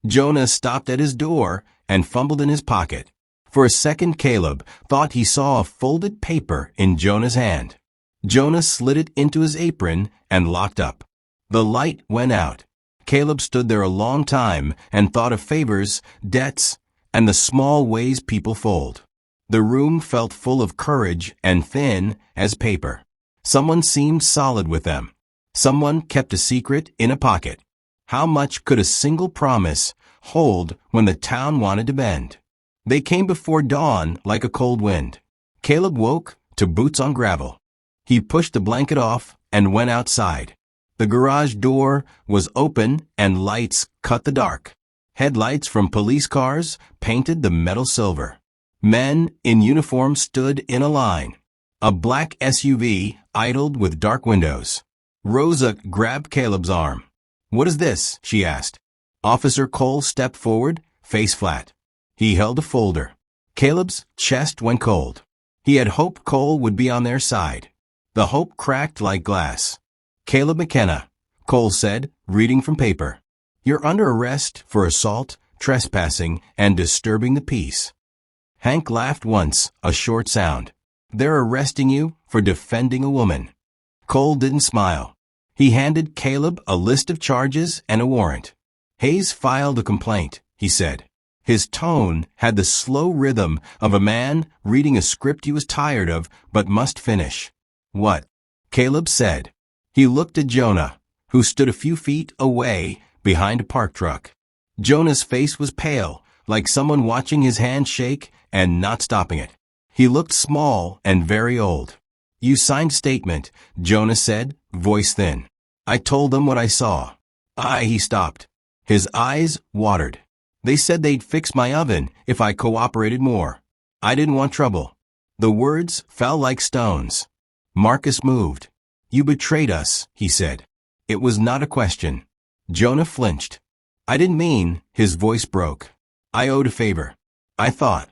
Jonah stopped at his door and fumbled in his pocket. For a second, Caleb thought he saw a folded paper in Jonah's hand. Jonah slid it into his apron and locked up. The light went out. Caleb stood there a long time and thought of favors, debts, and the small ways people fold. The room felt full of courage and thin as paper. Someone seemed solid with them. Someone kept a secret in a pocket. How much could a single promise hold when the town wanted to bend? They came before dawn like a cold wind. Caleb woke to boots on gravel. He pushed the blanket off and went outside. The garage door was open and lights cut the dark. Headlights from police cars painted the metal silver. Men in uniform stood in a line. A black SUV idled with dark windows. Rosa grabbed Caleb's arm. "What is this?" she asked. Officer Cole stepped forward, face flat. He held a folder. Caleb's chest went cold. He had hoped Cole would be on their side. The hope cracked like glass. "Caleb McKenna," Cole said, reading from paper. "You're under arrest for assault, trespassing, and disturbing the peace." Hank laughed once, a short sound. "They're arresting you for defending a woman." Cole didn't smile. He handed Caleb a list of charges and a warrant. "Hayes filed a complaint," he said. His tone had the slow rhythm of a man reading a script he was tired of but must finish. "What?" Caleb said. He looked at Jonah, who stood a few feet away behind a park truck. Jonah's face was pale, like someone watching his hand shake and not stopping it. He looked small and very old. "You signed statement," Jonah said, voice thin. "I told them what I saw." He stopped. His eyes watered. "They said they'd fix my oven if I cooperated more. I didn't want trouble." The words fell like stones. Marcus moved. "You betrayed us," he said. It was not a question. Jonah flinched. "I didn't mean," his voice broke. "I owed a favor. I thought."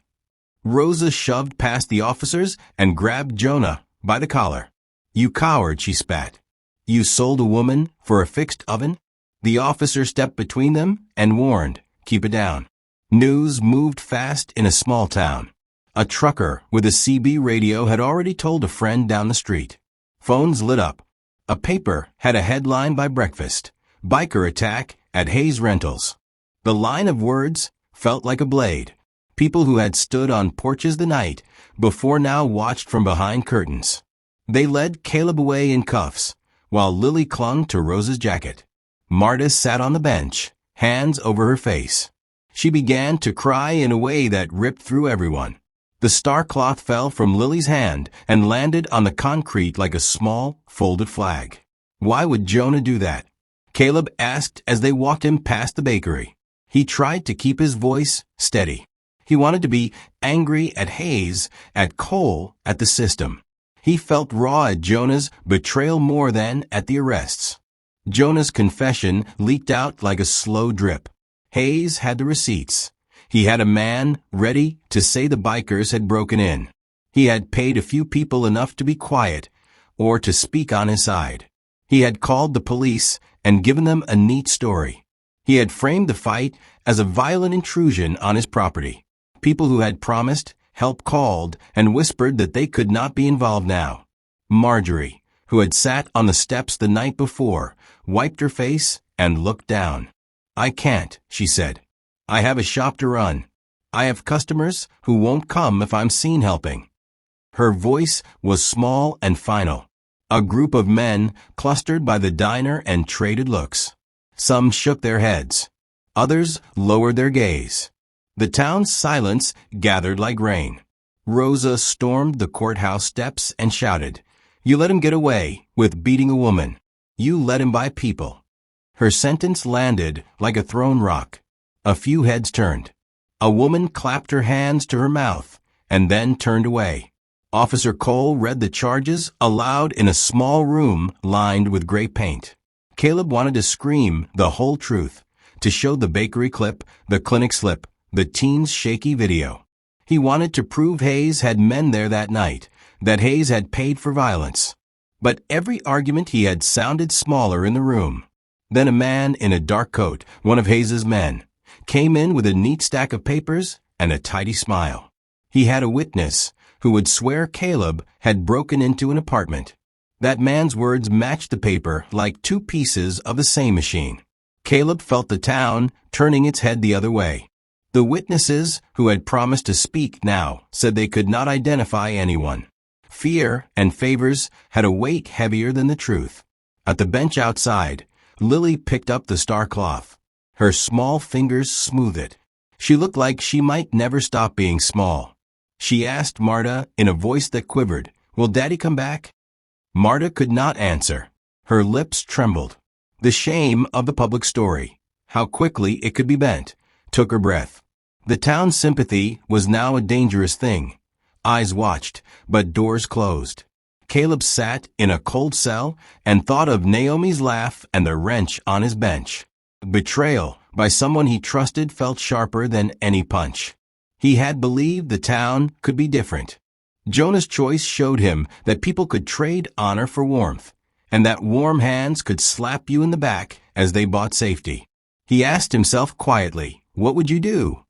Rosa shoved past the officers and grabbed Jonah by the collar. "You coward," she spat. "You sold a woman for a fixed oven?" The officer stepped between them and warned, "Keep it down." News moved fast in a small town. A trucker with a CB radio had already told a friend down the street. Phones lit up. A paper had a headline by breakfast: "Biker attack at Hayes Rentals." The line of words felt like a blade. People who had stood on porches the night before now watched from behind curtains. They led Caleb away in cuffs, while Lily clung to Rosa's jacket. Marta sat on the bench, hands over her face. She began to cry in a way that ripped through everyone. The star cloth fell from Lily's hand and landed on the concrete like a small, folded flag. Why would Jonah do that? Caleb asked as they walked him past the bakery. He tried to keep his voice steady. He wanted to be angry at Hayes, at Cole, at the system. He felt raw at Jonah's betrayal more than at the arrests. Jonah's confession leaked out like a slow drip. Hayes had the receipts. He had a man ready to say the bikers had broken in. He had paid a few people enough to be quiet or to speak on his side. He had called the police and given them a neat story. He had framed the fight as a violent intrusion on his property. People who had promised, help called, and whispered that they could not be involved now. Marjorie, who had sat on the steps the night before, wiped her face and looked down. "I can't," she said. "I have a shop to run. I have customers who won't come if I'm seen helping." Her voice was small and final. A group of men clustered by the diner and traded looks. Some shook their heads. Others lowered their gaze. The town's silence gathered like rain. Rosa stormed the courthouse steps and shouted, "You let him get away with beating a woman. You let him buy people." Her sentence landed like a thrown rock. A few heads turned. A woman clapped her hands to her mouth and then turned away. Officer Cole read the charges aloud in a small room lined with gray paint. Caleb wanted to scream the whole truth, to show the bakery clip, the clinic slip, the teen's shaky video. He wanted to prove Hayes had men there that night, that Hayes had paid for violence. But every argument he had sounded smaller in the room. Then a man in a dark coat, one of Hayes's men, came in with a neat stack of papers and a tidy smile. He had a witness who would swear Caleb had broken into an apartment. That man's words matched the paper like two pieces of the same machine. Caleb felt the town turning its head the other way. The witnesses who had promised to speak now said they could not identify anyone. Fear and favors had a weight heavier than the truth. At the bench outside, Lily picked up the star cloth. Her small fingers smoothed it. She looked like she might never stop being small. She asked Marta in a voice that quivered, "Will Daddy come back?" Marta could not answer. Her lips trembled. The shame of the public story, how quickly it could be bent, took her breath. The town's sympathy was now a dangerous thing. Eyes watched, but doors closed. Caleb sat in a cold cell and thought of Naomi's laugh and the wrench on his bench. Betrayal by someone he trusted felt sharper than any punch. He had believed the town could be different. Jonah's choice showed him that people could trade honor for warmth, and that warm hands could slap you in the back as they bought safety. He asked himself quietly, "What would you do?"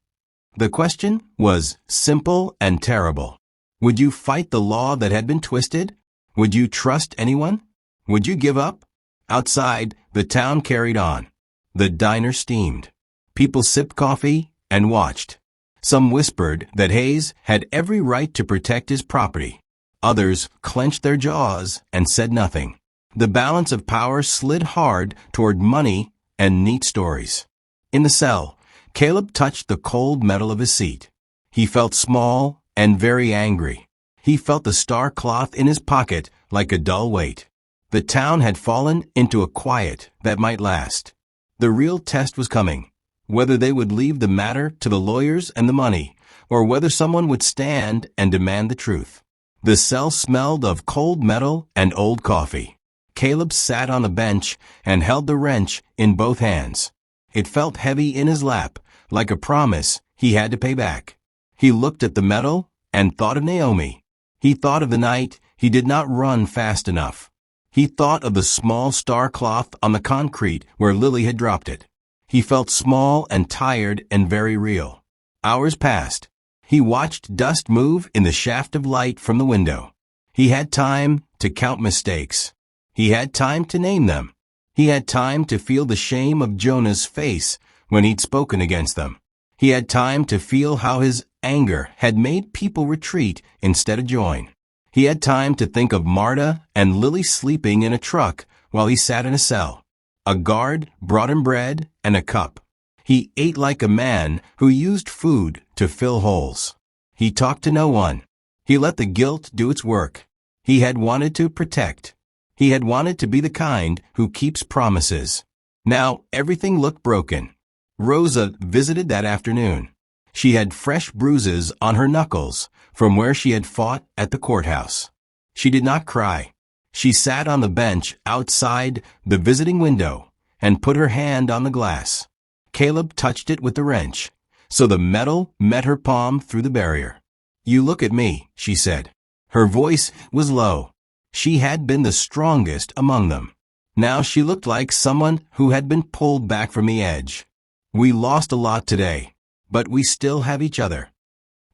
The question was simple and terrible. Would you fight the law that had been twisted? Would you trust anyone? Would you give up? Outside, the town carried on. The diner steamed. People sipped coffee and watched. Some whispered that Hayes had every right to protect his property. Others clenched their jaws and said nothing. The balance of power slid hard toward money and neat stories. In the cell, Caleb touched the cold metal of his seat. He felt small and very angry. He felt the star cloth in his pocket like a dull weight. The town had fallen into a quiet that might last. The real test was coming, whether they would leave the matter to the lawyers and the money, or whether someone would stand and demand the truth. The cell smelled of cold metal and old coffee. Caleb sat on the bench and held the wrench in both hands. It felt heavy in his lap, like a promise he had to pay back. He looked at the metal and thought of Naomi. He thought of the night he did not run fast enough. He thought of the small star cloth on the concrete where Lily had dropped it. He felt small and tired and very real. Hours passed. He watched dust move in the shaft of light from the window. He had time to count mistakes. He had time to name them. He had time to feel the shame of Jonah's face when he'd spoken against them. He had time to feel how his anger had made people retreat instead of join. He had time to think of Marta and Lily sleeping in a truck while he sat in a cell. A guard brought him bread and a cup. He ate like a man who used food to fill holes. He talked to no one. He let the guilt do its work. He had wanted to protect. He had wanted to be the kind who keeps promises. Now everything looked broken. Rosa visited that afternoon. She had fresh bruises on her knuckles from where she had fought at the courthouse. She did not cry. She sat on the bench outside the visiting window and put her hand on the glass. Caleb touched it with the wrench, so the metal met her palm through the barrier. "You look at me," she said. Her voice was low. She had been the strongest among them. Now she looked like someone who had been pulled back from the edge. "We lost a lot today, but we still have each other."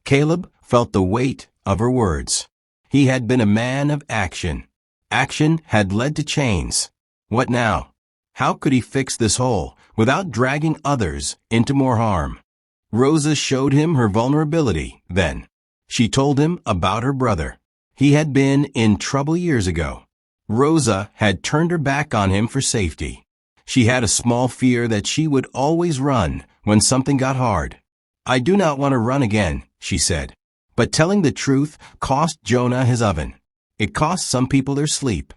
Caleb felt the weight of her words. He had been a man of action, Action had led to chains. What now? How could he fix this hole without dragging others into more harm? Rosa showed him her vulnerability then. She told him about her brother. He had been in trouble years ago. Rosa had turned her back on him for safety. She had a small fear that she would always run when something got hard. "I do not want to run again," she said. But telling the truth cost Jonah his oven. It cost some people their sleep.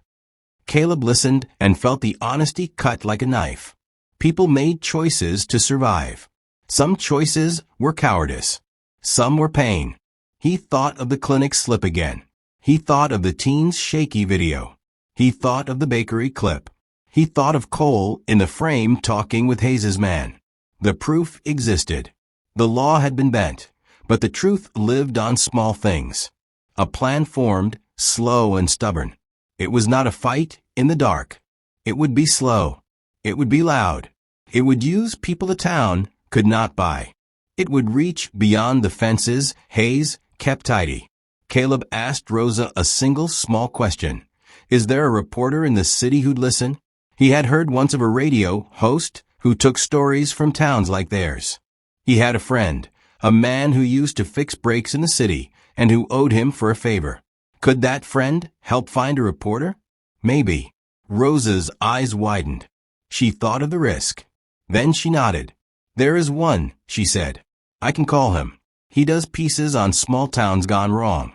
Caleb listened and felt the honesty cut like a knife. People made choices to survive. Some choices were cowardice. Some were pain. He thought of the clinic slip again. He thought of the teen's shaky video. He thought of the bakery clip. He thought of Cole in the frame talking with Hayes's man. The proof existed. The law had been bent, but the truth lived on small things. A plan formed, slow and stubborn. It was not a fight in the dark. It would be slow. It would be loud. It would use people the town could not buy. It would reach beyond the fences Hayes kept tidy. Caleb asked Rosa a single small question. Is there a reporter in the city who'd listen? He had heard once of a radio host who took stories from towns like theirs. He had a friend, a man who used to fix breaks in the city and who owed him for a favor. Could that friend help find a reporter? Maybe. Rosa's eyes widened. She thought of the risk. Then she nodded. There is one, she said. I can call him. He does pieces on small towns gone wrong.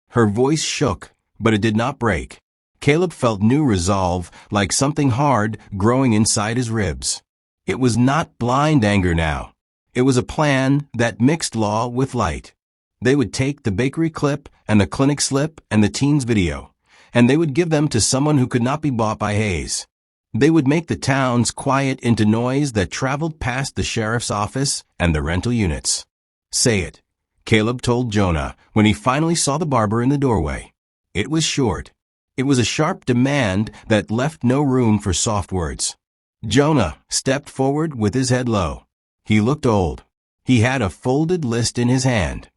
Her voice shook, but it did not break. Caleb felt new resolve, like something hard growing inside his ribs. It was not blind anger now. It was a plan that mixed law with light. They would take the bakery clip and the clinic slip and the teen's video, and they would give them to someone who could not be bought by Hayes. They would make the towns quiet into noise that traveled past the sheriff's office and the rental units. Say it, Caleb told Jonah when he finally saw the barber in the doorway. It was short. It was a sharp demand that left no room for soft words. Jonah stepped forward with his head low. He looked old. He had a folded list in his hand.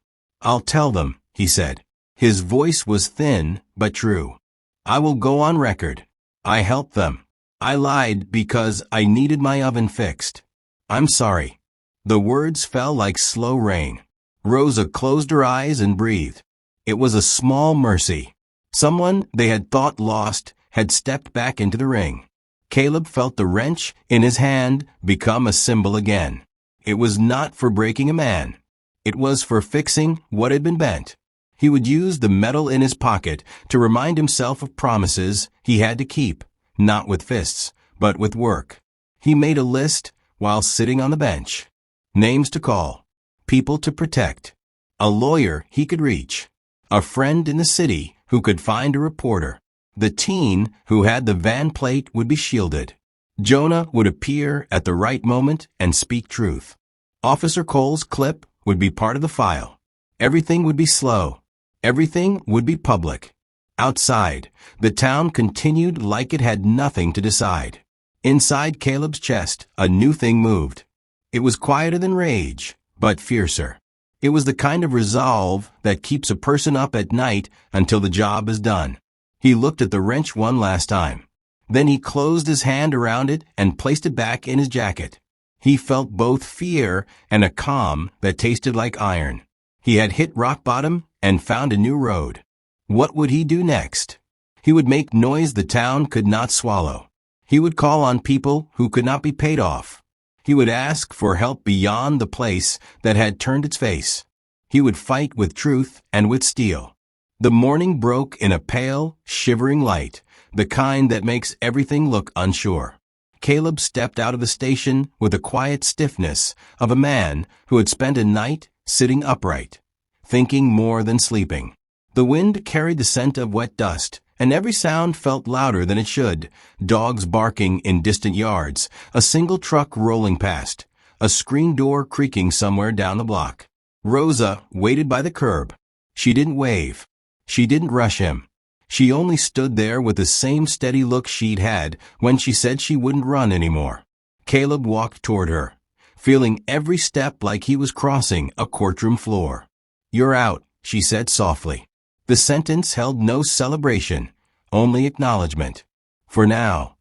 I'll tell them, he said. His voice was thin but true. I will go on record. I helped them. I lied because I needed my oven fixed. I'm sorry. The words fell like slow rain. Rosa closed her eyes and breathed. It was a small mercy. Someone they had thought lost had stepped back into the ring. Caleb felt the wrench in his hand become a symbol again. It was not for breaking a man. It was for fixing what had been bent. He would use the metal in his pocket to remind himself of promises he had to keep, not with fists, but with work. He made a list while sitting on the bench. Names to call, people to protect, a lawyer he could reach, a friend in the city who could find a reporter. The teen who had the van plate would be shielded. Jonah would appear at the right moment and speak truth. Officer Cole's clip would be part of the file. Everything would be slow. Everything would be public. Outside, the town continued like it had nothing to decide. Inside Caleb's chest, a new thing moved. It was quieter than rage, but fiercer. It was the kind of resolve that keeps a person up at night until the job is done. He looked at the wrench one last time. Then he closed his hand around it and placed it back in his jacket. He felt both fear and a calm that tasted like iron. He had hit rock bottom and found a new road. What would he do next? He would make noise the town could not swallow. He would call on people who could not be paid off. He would ask for help beyond the place that had turned its face. He would fight with truth and with steel. The morning broke in a pale, shivering light, the kind that makes everything look unsure. Caleb stepped out of the station with the quiet stiffness of a man who had spent a night sitting upright, thinking more than sleeping. The wind carried the scent of wet dust, and every sound felt louder than it should. Dogs barking in distant yards, a single truck rolling past, a screen door creaking somewhere down the block. Rosa waited by the curb. She didn't wave. She didn't rush him. She only stood there with the same steady look she'd had when she said she wouldn't run anymore. Caleb walked toward her, feeling every step like he was crossing a courtroom floor. You're out, she said softly. The sentence held no celebration, only acknowledgement. For now.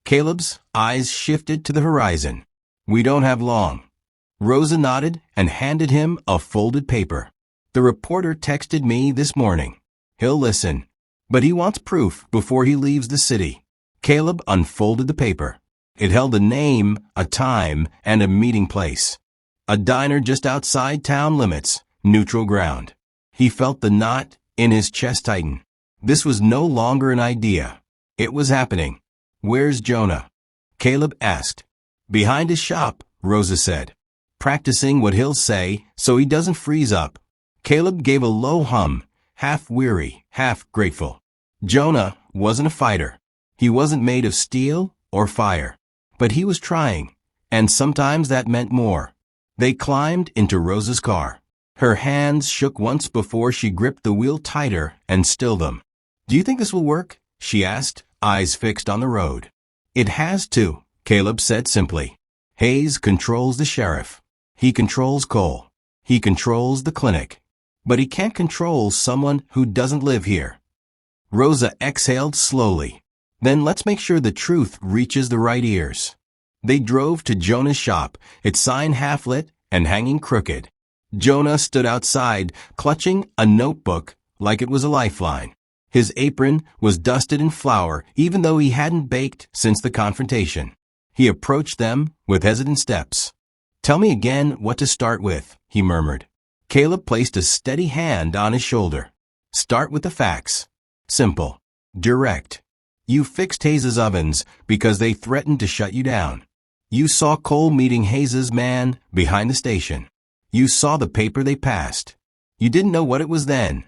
Caleb's eyes shifted to the horizon. We don't have long. Rosa nodded and handed him a folded paper. The reporter texted me this morning. He'll listen. But he wants proof before he leaves the city. Caleb unfolded the paper. It held a name, a time, and a meeting place. A diner just outside town limits, neutral ground. He felt the knot in his chest tighten. This was no longer an idea. It was happening. Where's Jonah? Caleb asked. Behind his shop, Rosa said. Practicing what he'll say so he doesn't freeze up. Caleb gave a low hum, half weary, half grateful. Jonah wasn't a fighter. He wasn't made of steel or fire. But he was trying, and sometimes that meant more. They climbed into Rosa's car. Her hands shook once before she gripped the wheel tighter and stilled them. Do you think this will work? She asked, eyes fixed on the road. It has to, Caleb said simply. Hayes controls the sheriff. He controls Cole. He controls the clinic. But he can't control someone who doesn't live here. Rosa exhaled slowly. Then let's make sure the truth reaches the right ears. They drove to Jonah's shop, its sign half-lit and hanging crooked. Jonah stood outside, clutching a notebook like it was a lifeline. His apron was dusted in flour, even though he hadn't baked since the confrontation. He approached them with hesitant steps. Tell me again what to start with, he murmured. Caleb placed a steady hand on his shoulder. Start with the facts. Simple. Direct. You fixed Hayes' ovens because they threatened to shut you down. You saw Cole meeting Hayes' man behind the station. You saw the paper they passed. You didn't know what it was then.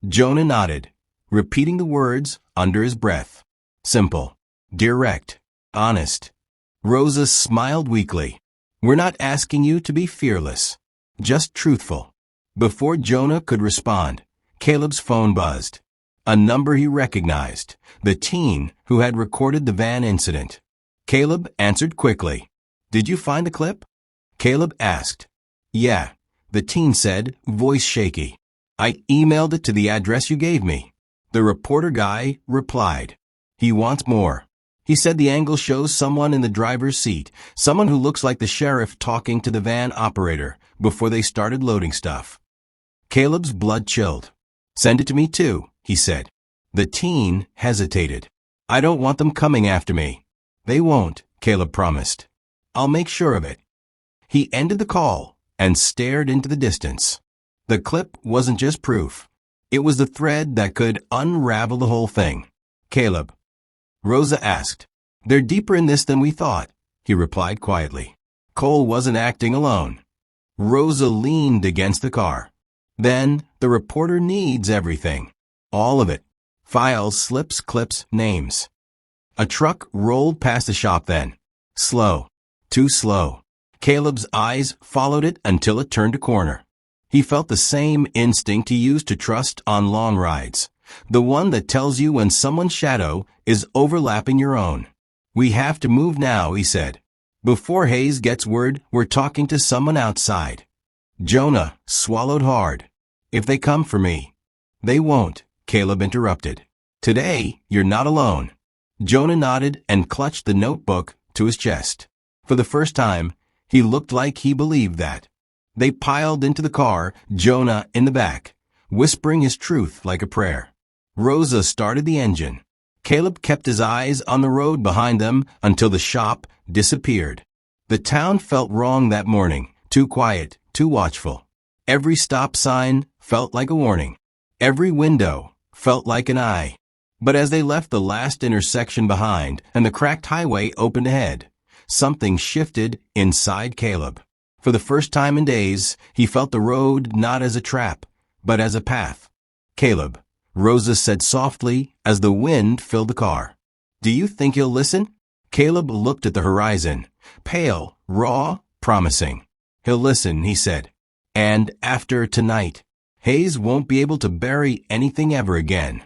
Jonah nodded, repeating the words under his breath. Simple. Direct. Honest. Rosa smiled weakly. We're not asking you to be fearless. Just truthful. Before Jonah could respond, Caleb's phone buzzed. A number he recognized, the teen who had recorded the van incident. Caleb answered quickly. Did you find the clip? Caleb asked. Yeah, the teen said, voice shaky. I emailed it to the address you gave me. The reporter guy replied. He wants more. He said the angle shows someone in the driver's seat, someone who looks like the sheriff talking to the van operator before they started loading stuff. Caleb's blood chilled. Send it to me too, he said. The teen hesitated. I don't want them coming after me. They won't, Caleb promised. I'll make sure of it. He ended the call and stared into the distance. The clip wasn't just proof. It was the thread that could unravel the whole thing. Caleb. Rosa asked. They're deeper in this than we thought, he replied quietly. Cole wasn't acting alone. Rosa leaned against the car. Then the reporter needs everything. All of it. Files, slips, clips, names. A truck rolled past the shop then. Slow. Too slow. Caleb's eyes followed it until it turned a corner. He felt the same instinct he used to trust on long rides. The one that tells you when someone's shadow is overlapping your own. We have to move now, he said. Before Hayes gets word we're talking to someone outside. Jonah swallowed hard. If they come for me. They won't, Caleb interrupted. Today, you're not alone. Jonah nodded and clutched the notebook to his chest. For the first time, he looked like he believed that. They piled into the car, Jonah in the back, whispering his truth like a prayer. Rosa started the engine. Caleb kept his eyes on the road behind them until the shop disappeared. The town felt wrong that morning, too quiet, too watchful. Every stop sign felt like a warning. Every window felt like an eye. But as they left the last intersection behind and the cracked highway opened ahead, something shifted inside Caleb. For the first time in days, he felt the road not as a trap, but as a path. Caleb, Rosa said softly as the wind filled the car. Do you think he'll listen? Caleb looked at the horizon, pale, raw, promising. He'll listen, he said. And after tonight, Hayes won't be able to bury anything ever again.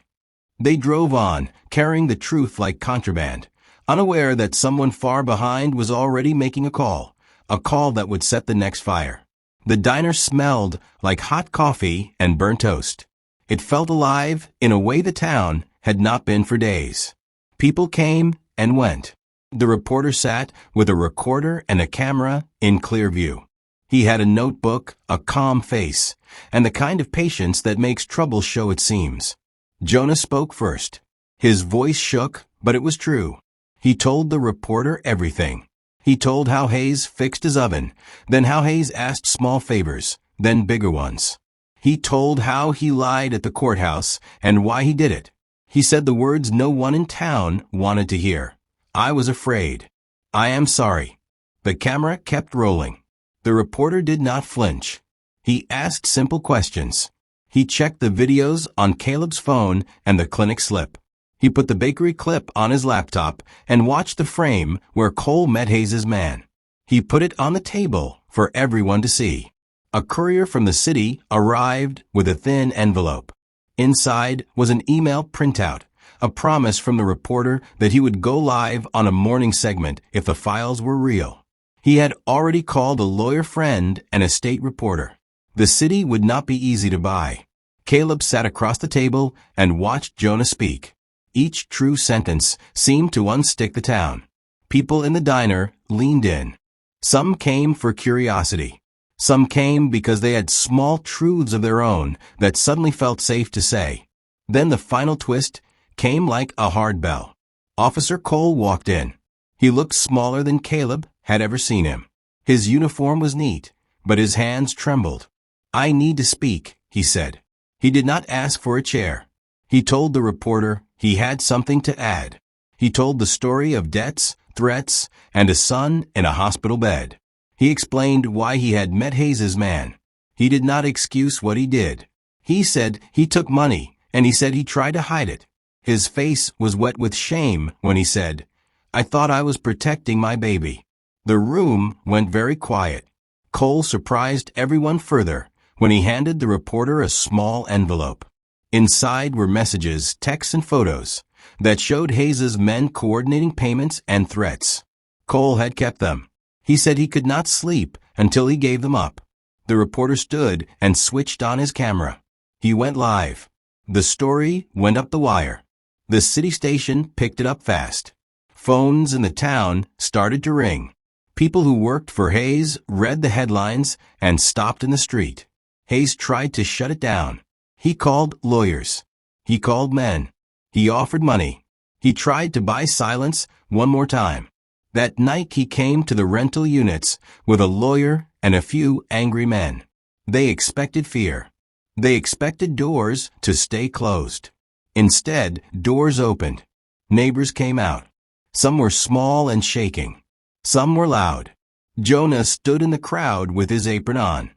They drove on, carrying the truth like contraband, unaware that someone far behind was already making a call that would set the next fire. The diner smelled like hot coffee and burnt toast. It felt alive in a way the town had not been for days. People came and went. The reporter sat with a recorder and a camera in clear view. He had a notebook, a calm face, and the kind of patience that makes trouble show its seams. Jonah spoke first. His voice shook, but it was true. He told the reporter everything. He told how Hayes fixed his oven, then how Hayes asked small favors, then bigger ones. He told how he lied at the courthouse and why he did it. He said the words no one in town wanted to hear. I was afraid. I am sorry. The camera kept rolling. The reporter did not flinch. He asked simple questions. He checked the videos on Caleb's phone and the clinic slip. He put the bakery clip on his laptop and watched the frame where Cole met Hayes' man. He put it on the table for everyone to see. A courier from the city arrived with a thin envelope. Inside was an email printout, a promise from the reporter that he would go live on a morning segment if the files were real. He had already called a lawyer friend and a state reporter. The city would not be easy to buy. Caleb sat across the table and watched Jonah speak. Each true sentence seemed to unstick the town. People in the diner leaned in. Some came for curiosity. Some came because they had small truths of their own that suddenly felt safe to say. Then the final twist came like a hard bell. Officer Cole walked in. He looked smaller than Caleb had ever seen him. His uniform was neat, but his hands trembled. I need to speak, he said. He did not ask for a chair. He told the reporter he had something to add. He told the story of debts, threats, and a son in a hospital bed. He explained why he had met Hayes' man. He did not excuse what he did. He said he took money, and he said he tried to hide it. His face was wet with shame when he said, I thought I was protecting my baby. The room went very quiet. Cole surprised everyone further when he handed the reporter a small envelope. Inside were messages, texts, and photos that showed Hayes' men coordinating payments and threats. Cole had kept them. He said he could not sleep until he gave them up. The reporter stood and switched on his camera. He went live. The story went up the wire. The city station picked it up fast. Phones in the town started to ring. People who worked for Hayes read the headlines and stopped in the street. Hayes tried to shut it down. He called lawyers. He called men. He offered money. He tried to buy silence one more time. That night he came to the rental units with a lawyer and a few angry men. They expected fear. They expected doors to stay closed. Instead, doors opened. Neighbors came out. Some were small and shaking. Some were loud. Jonah stood in the crowd with his apron on.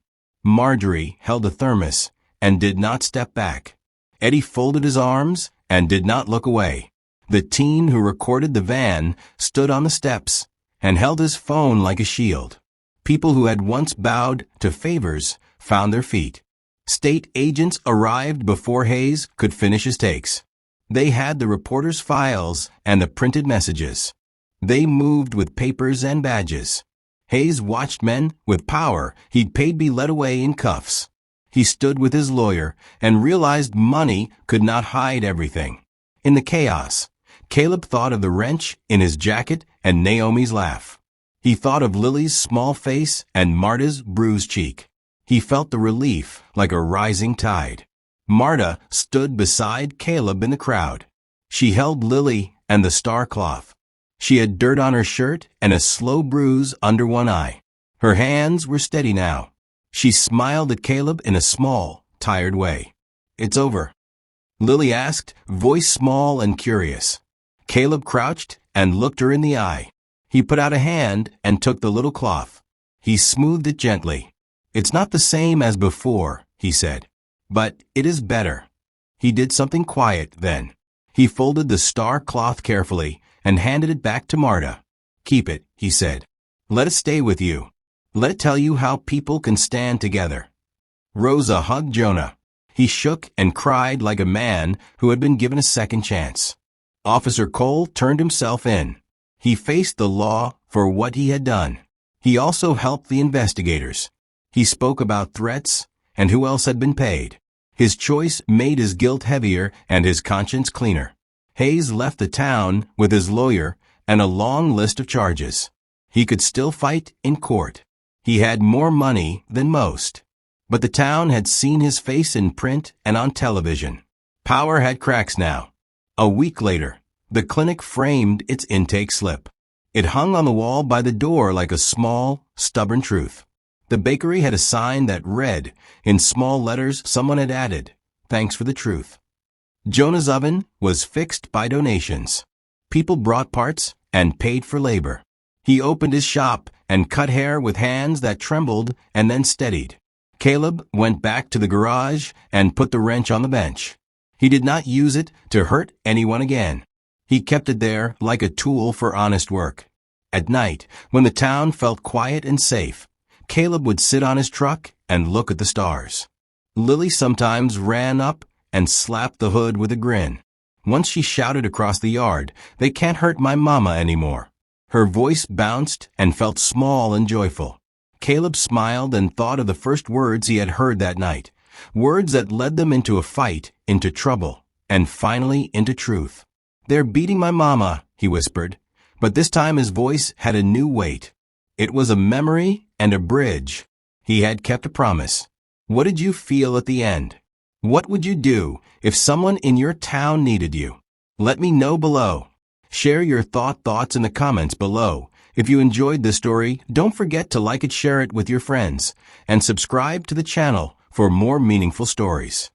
Marjorie held a thermos and did not step back. Eddie folded his arms and did not look away. The teen who recorded the van stood on the steps and held his phone like a shield. People who had once bowed to favors found their feet. State agents arrived before Hayes could finish his takes. They had the reporter's files and the printed messages. They moved with papers and badges. Hayes watched men with power he'd paid be led away in cuffs. He stood with his lawyer and realized money could not hide everything. In the chaos, Caleb thought of the wrench in his jacket and Naomi's laugh. He thought of Lily's small face and Marta's bruised cheek. He felt the relief like a rising tide. Marta stood beside Caleb in the crowd. She held Lily and the star cloth. She had dirt on her shirt and a slow bruise under one eye. Her hands were steady now. She smiled at Caleb in a small, tired way. It's over. Lily asked, voice small and curious. Caleb crouched and looked her in the eye. He put out a hand and took the little cloth. He smoothed it gently. It's not the same as before, he said, but it is better. He did something quiet then. He folded the star cloth carefully and handed it back to Marta. Keep it, he said. Let it stay with you. Let it tell you how people can stand together. Rosa hugged Jonah. He shook and cried like a man who had been given a second chance. Officer Cole turned himself in. He faced the law for what he had done. He also helped the investigators. He spoke about threats and who else had been paid. His choice made his guilt heavier and his conscience cleaner. Hayes left the town with his lawyer and a long list of charges. He could still fight in court. He had more money than most. But the town had seen his face in print and on television. Power had cracks now. A week later, the clinic framed its intake slip. It hung on the wall by the door like a small, stubborn truth. The bakery had a sign that read, in small letters someone had added, "Thanks for the truth." Jonah's oven was fixed by donations. People brought parts and paid for labor. He opened his shop and cut hair with hands that trembled and then steadied. Caleb went back to the garage and put the wrench on the bench. He did not use it to hurt anyone again. He kept it there like a tool for honest work. At night, when the town felt quiet and safe, Caleb would sit on his truck and look at the stars. Lily sometimes ran up and slapped the hood with a grin. Once she shouted across the yard, "They can't hurt my mama anymore." Her voice bounced and felt small and joyful. Caleb smiled and thought of the first words he had heard that night, words that led them into a fight, into trouble, and finally into truth. "They're beating my mama," he whispered, but this time his voice had a new weight. It was a memory and a bridge. He had kept a promise. What did you feel at the end? What would you do if someone in your town needed you? Let me know below. Share your thoughts in the comments below. If you enjoyed this story, don't forget to like and share it with your friends, and subscribe to the channel for more meaningful stories.